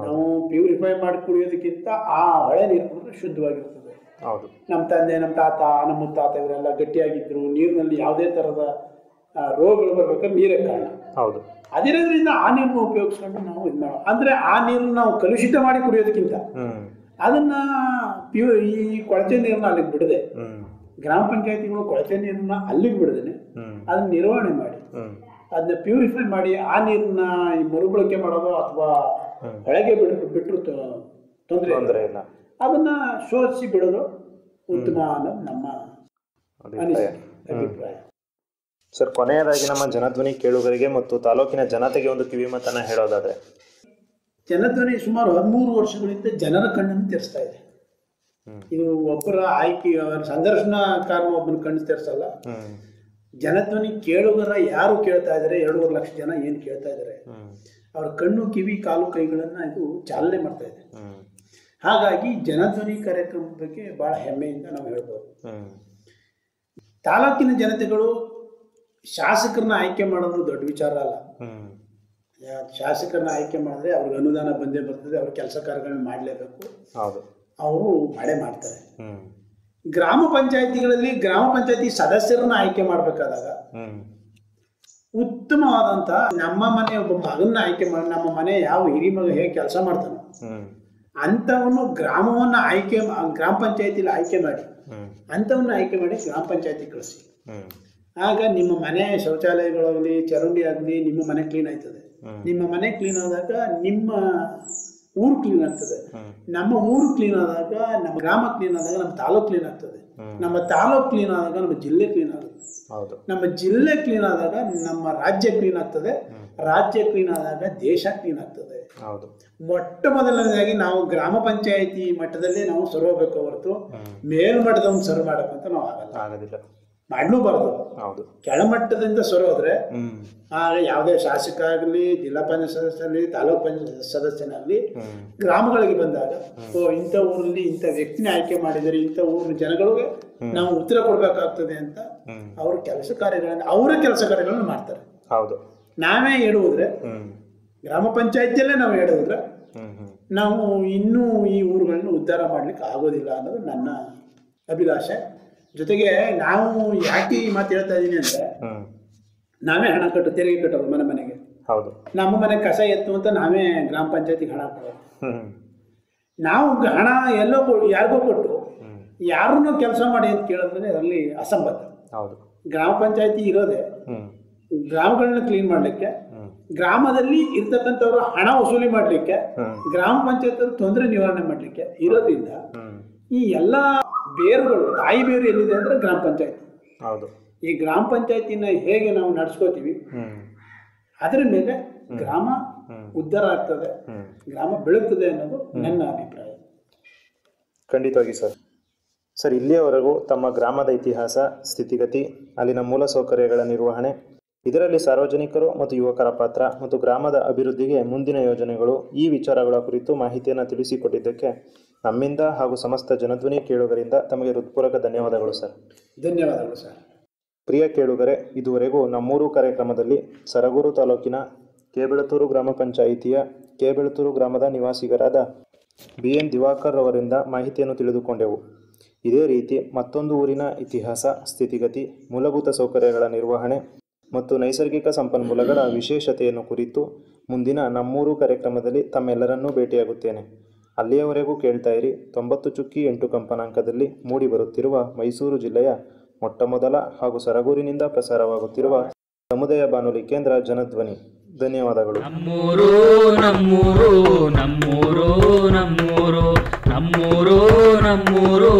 ನಾವು ಪ್ಯೂರಿಫೈ ಮಾಡಿ ಕುಡಿಯೋದಕ್ಕಿಂತ ಆ ಹೊಳೆ ನೀರು ಕುಡಿದ್ರೆ ಶುದ್ಧವಾಗಿರ್ತದೆ. ನಮ್ಮ ತಂದೆ, ನಮ್ಮ ತಾತ, ನಮ್ಮ ಮುತ್ತಾತ ಇವರೆಲ್ಲ ಗಟ್ಟಿಯಾಗಿದ್ರು. ನೀರಿನಲ್ಲಿ ಯಾವುದೇ ತರದ ರೋಗಗಳು ಬರ್ಬೇಕಾದ್ರೆ ನೀರೇ ಕಾರಣ. ಹೌದು. ಅದಿರೋದ್ರಿಂದ ಆ ನೀರನ್ನು ಉಪಯೋಗಿಸ್ಕೊಂಡು ನಾವು ಇದು ಮಾಡೋ ಅಂದ್ರೆ ಆ ನೀರನ್ನು ನಾವು ಕಲುಷಿತ ಮಾಡಿ ಕುಡಿಯೋದಕ್ಕಿಂತ ಅದನ್ನ ಈ ಕೊಳಚೆ ನೀರನ್ನ ಅಲ್ಲಿಗೆ ಬಿಡದೆ ಗ್ರಾಮ ಪಂಚಾಯತಿಗಳು ಕೊಳಚೆ ನೀರನ್ನ ಅಲ್ಲಿಗೆ ಬಿಡದೇನೆ ಅದನ್ನ ನಿರ್ವಹಣೆ ಮಾಡಿ ಅದನ್ನ ಪ್ಯೂರಿಫೈ ಮಾಡಿ ಆ ನೀರನ್ನ ಈ ಮರುಬಳಕೆ ಮಾಡೋದು ಅಥವಾ ಹೊಳಗೆ ಬಿಟ್ಟರು ತೊಂದರೆ ಇಲ್ಲ, ಅದನ್ನ ಶೋಧಿಸಿ ಬಿಡೋದು ಉತ್ತಮ ಅನ್ನೋದು ನಮ್ಮ ಅಭಿಪ್ರಾಯ. ಸರ್, ಕೊನೆಯದಾಗಿ ನಮ್ಮ ಜನಧ್ವನಿ ಕೇಳುಗರಿಗೆ ಮತ್ತು ತಾಲೂಕಿನ ಜನತೆಗೆ ಒಂದು ಕಿವಿಮಾತನ್ನ ಹೇಳೋದಾದ್ರೆ? ಜನಧ್ವನಿ ಸುಮಾರು 13 ವರ್ಷಗಳಿಂದ ಜನರ ಕಣ್ಣನ್ನು ತೆರೆಸ್ತಾ ಇದೆ. ಇದು ಒಬ್ಬರ ಆಯ್ಕೆ ಸಂದರ್ಶನಕಾರ ಒಬ್ಬನ ಕಣ್ಣು ತೆರೆಸಲ್ಲ. ಜನಧ್ವನಿ ಕೇಳುಗರ ಯಾರು ಕೇಳ್ತಾ ಇದಾರೆ, 2.5 ಲಕ್ಷ ಜನ ಏನ್ ಕೇಳ್ತಾ ಇದಾರೆ, ಅವ್ರ ಕಣ್ಣು ಕಿವಿ ಕಾಲು ಕೈಗಳನ್ನ ಇದು ಚಾಲನೆ ಮಾಡ್ತಾ ಇದೆ. ಹಾಗಾಗಿ ಜನಧ್ವನಿ ಕಾರ್ಯಕ್ರಮದ ಬಗ್ಗೆ ಬಹಳ ಹೆಮ್ಮೆಯಿಂದ ನಾವು ಹೇಳ್ಬೋದು. ತಾಲೂಕಿನ ಜನತೆಗಳು ಶಾಸಕರನ್ನ ಆಯ್ಕೆ ಮಾಡೋದು ದೊಡ್ಡ ವಿಚಾರ ಅಲ್ಲ. ಶಾಸಕರನ್ನ ಆಯ್ಕೆ ಮಾಡಿದ್ರೆ ಅವ್ರಿಗೆ ಅನುದಾನ ಬಂದೇ ಬರ್ತದೆ, ಅವ್ರ ಕೆಲಸ ಕಾರ್ಯಗಳನ್ನ ಮಾಡಲೇಬೇಕು, ಅವರು ಮಾಡೇ ಮಾಡ್ತಾರೆ. ಗ್ರಾಮ ಪಂಚಾಯತಿಗಳಲ್ಲಿ ಗ್ರಾಮ ಪಂಚಾಯತಿ ಸದಸ್ಯರನ್ನ ಆಯ್ಕೆ ಮಾಡ್ಬೇಕಾದಾಗ ಉತ್ತಮವಾದಂತ ನಮ್ಮ ಮನೆ ಒಬ್ಬ ಮಗನ್ನ ಆಯ್ಕೆ ಮಾಡಿ, ನಮ್ಮ ಮನೆ ಯಾವ ಹಿರಿ ಮಗ ಹೇಗೆ ಕೆಲಸ ಮಾಡ್ತಾನೋ ಅಂತವನು ಗ್ರಾಮವನ್ನ ಗ್ರಾಮ ಪಂಚಾಯತಿಲಿ ಆಯ್ಕೆ ಮಾಡಿ ಅಂತವನ್ನ ಆಯ್ಕೆ ಮಾಡಿ ಗ್ರಾಮ ಪಂಚಾಯತಿ ಕಳಿಸಿ. ಆಗ ನಿಮ್ಮ ಮನೆ ಶೌಚಾಲಯಗಳಾಗಲಿ ಚರಂಡಿ ಆಗಲಿ ನಿಮ್ಮ ಮನೆ ಕ್ಲೀನ್ ಆಯ್ತದೆ. ನಿಮ್ಮ ಮನೆ ಕ್ಲೀನ್ ಆದಾಗ ನಿಮ್ಮ ಊರು ಕ್ಲೀನ್ ಆಗ್ತದೆ. ನಮ್ಮ ಊರು ಕ್ಲೀನ್ ಆದಾಗ ನಮ್ಮ ಗ್ರಾಮ ಕ್ಲೀನ್ ಆದಾಗ ನಮ್ಮ ತಾಲೂಕು ಕ್ಲೀನ್ ಆಗ್ತದೆ. ನಮ್ಮ ತಾಲೂಕು ಕ್ಲೀನ್ ಆದಾಗ ನಮ್ಮ ಜಿಲ್ಲೆ ಕ್ಲೀನ್ ಆಗುತ್ತೆ. ನಮ್ಮ ಜಿಲ್ಲೆ ಕ್ಲೀನ್ ಆದಾಗ ನಮ್ಮ ರಾಜ್ಯ ಕ್ಲೀನ್ ಆಗ್ತದೆ. ರಾಜ್ಯ ಕ್ಲೀನ್ ಆದಾಗ ದೇಶ ಕ್ಲೀನ್ ಆಗ್ತದೆ. ಮೊಟ್ಟ ಮೊದಲನೇದಾಗಿ ನಾವು ಗ್ರಾಮ ಪಂಚಾಯತಿ ಮಟ್ಟದಲ್ಲೇ ನಾವು ಸರೋಬೇಕು ಹೊರತು ಮೇಲ್ಮಟ್ಟದವ್ನು ಸರ್ ಮಾಡಬೇಕಂತ ನಾವು ಆಗೋದಿಲ್ಲ, ಮಾಡ್ಲೂಬಾರ್ದು. ಕೆಳಮಟ್ಟದಿಂದ ಸರೋದ್ರೆ ಯಾವುದೇ ಶಾಸಕ ಆಗಲಿ, ಜಿಲ್ಲಾ ಪಂಚಾಯತ್ ಸದಸ್ಯರಾಗಲಿ, ತಾಲೂಕ್ ಪಂಚಾಯತ್ ಸದಸ್ಯನಾಗಲಿ ಗ್ರಾಮಗಳಿಗೆ ಬಂದಾಗ ಇಂಥ ಊರಲ್ಲಿ ಇಂಥ ವ್ಯಕ್ತಿನ ಆಯ್ಕೆ ಮಾಡಿದರೆ ಇಂಥ ಊರಿನ ಜನಗಳಿಗೆ ನಾವು ಉತ್ತರ ಕೊಡ್ಬೇಕಾಗ್ತದೆ ಅಂತ ಅವ್ರ ಅವರ ಕೆಲಸ ಕಾರ್ಯಗಳನ್ನು ಮಾಡ್ತಾರೆ. ನಾವೇ ಹೇಳುವುದ್ರೆ ಗ್ರಾಮ ಪಂಚಾಯತಿಯಲ್ಲೇ ನಾವು ಹೇಳುವುದ್ರೆ ನಾವು ಇನ್ನೂ ಈ ಊರುಗಳನ್ನ ಉದ್ಧಾರ ಮಾಡ್ಲಿಕ್ಕೆ ಆಗೋದಿಲ್ಲ ಅನ್ನೋದು ನನ್ನ ಅಭಿಲಾಷೆ. ಜೊತೆಗೆ ನಾವು ಯಾಕೆ ಈ ಮಾತು ಹೇಳ್ತಾ ಇದ್ದೀನಿ ಅಂದ್ರೆ, ನಾವೇ ಹಣ ಕಟ್ಟು ತೆರಿಗೆ ಕಟ್ಟೋದು ಮನೆಗೆ. ನಮ್ಮ ಮನೆ ಕಸ ಎತ್ತು ಅಂತ ನಾವೇ ಗ್ರಾಮ ಪಂಚಾಯತಿಗೆ ಹಣ ಕೊಡೋದು. ನಾವು ಹಣ ಎಲ್ಲೋ ಯಾರಿಗೋ ಕೊಟ್ಟು ಯಾರನ್ನೂ ಕೆಲಸ ಮಾಡಿ ಅಂತ ಕೇಳಿದ್ರೆ ಅದರಲ್ಲಿ ಅಸಂಬದ್ಧ. ಗ್ರಾಮ ಪಂಚಾಯತಿ ಇರೋದೇ ಗ್ರಾಮಗಳನ್ನ ಕ್ಲೀನ್ ಮಾಡ್ಲಿಕ್ಕೆ, ಗ್ರಾಮದಲ್ಲಿ ಇರ್ತಕ್ಕಂಥವ್ರು ಹಣ ವಸೂಲಿ ಮಾಡ್ಲಿಕ್ಕೆ, ಗ್ರಾಮ ಪಂಚಾಯತ್ ತೊಂದರೆ ನಿವಾರಣೆ ಮಾಡ್ಲಿಕ್ಕೆ ಇರೋದ್ರಿಂದ ಈ ಎಲ್ಲಾ ಬೇರುಗಳು, ತಾಯಿ ಬೇರು ಎಲ್ಲಿದೆ ಅಂದ್ರೆ ಗ್ರಾಮ ಪಂಚಾಯತಿ. ಈ ಗ್ರಾಮ ಪಂಚಾಯತಿನ ಹೇಗೆ ನಾವು ನಡ್ಸ್ಕೋತೀವಿ ಅದರ ಮೇಲೆ ಗ್ರಾಮ ಉದ್ಧಾರ ಆಗ್ತದೆ, ಗ್ರಾಮ ಬೆಳಗ್ತದೆ ಅನ್ನೋದು ನನ್ನ ಅಭಿಪ್ರಾಯ. ಖಂಡಿತವಾಗಿ ಸರ್, ಇಲ್ಲಿಯವರೆಗೂ ತಮ್ಮ ಗ್ರಾಮದ ಇತಿಹಾಸ, ಸ್ಥಿತಿಗತಿ, ಅಲ್ಲಿನ ಮೂಲ ಸೌಕರ್ಯಗಳ ನಿರ್ವಹಣೆ, ಇದರಲ್ಲಿ ಸಾರ್ವಜನಿಕರು ಮತ್ತು ಯುವಕರ ಪಾತ್ರ ಮತ್ತು ಗ್ರಾಮದ ಅಭಿವೃದ್ಧಿಗೆ ಮುಂದಿನ ಯೋಜನೆಗಳು, ಈ ವಿಚಾರಗಳ ಕುರಿತು ಮಾಹಿತಿಯನ್ನು ತಿಳಿಸಿಕೊಟ್ಟಿದ್ದಕ್ಕೆ ನಮ್ಮಿಂದ ಹಾಗೂ ಸಮಸ್ತ ಜನಧ್ವನಿ ಕೇಳುಗರಿಂದ ತಮಗೆ ಹೃತ್ಪೂರ್ವಕ ಧನ್ಯವಾದಗಳು ಸರ್. ಧನ್ಯವಾದಗಳು ಸರ್. ಪ್ರಿಯ ಕೇಳುಗರೆ, ಇದುವರೆಗೂ ನಮ್ಮೂರು ಕಾರ್ಯಕ್ರಮದಲ್ಲಿ ಸರಗೂರು ತಾಲೂಕಿನ ಕೇಬೆಳತೂರು ಗ್ರಾಮ ಪಂಚಾಯಿತಿಯ ಕೇಬೆಳತೂರು ಗ್ರಾಮದ ನಿವಾಸಿಗರಾದ BN ದಿವಾಕರ್ ಅವರಿಂದ ಮಾಹಿತಿಯನ್ನು ತಿಳಿದುಕೊಂಡೆವು. ಇದೇ ರೀತಿ ಮತ್ತೊಂದು ಊರಿನ ಇತಿಹಾಸ, ಸ್ಥಿತಿಗತಿ, ಮೂಲಭೂತ ಸೌಕರ್ಯಗಳ ನಿರ್ವಹಣೆ ಮತ್ತು ನೈಸರ್ಗಿಕ ಸಂಪನ್ಮೂಲಗಳ ವಿಶೇಷತೆಯನ್ನು ಕುರಿತು ಮುಂದಿನ ನಮ್ಮೂರು ಕಾರ್ಯಕ್ರಮದಲ್ಲಿ ತಮ್ಮೆಲ್ಲರನ್ನೂ ಭೇಟಿಯಾಗುತ್ತೇನೆ. ಅಲ್ಲಿಯವರೆಗೂ ಕೇಳ್ತಾ ಇರಿ 90.8 ಕಂಪನಾಂಕದಲ್ಲಿ ಮೂಡಿ ಬರುತ್ತಿರುವ ಮೈಸೂರು ಜಿಲ್ಲೆಯ ಮೊಟ್ಟಮೊದಲ ಹಾಗೂ ಸರಗೂರಿನಿಂದ ಪ್ರಸಾರವಾಗುತ್ತಿರುವ ಸಮುದಾಯ ಬಾನುಲಿ ಕೇಂದ್ರ ಜನಧ್ವನಿ. ಧನ್ಯವಾದಗಳು. ನಮ್ಮೂರು ನಮ್ಮೂರು ನಮ್ಮೂರು ನಮ್ಮೂರು ನಮ್ಮೂರು ನಮ್ಮೂರು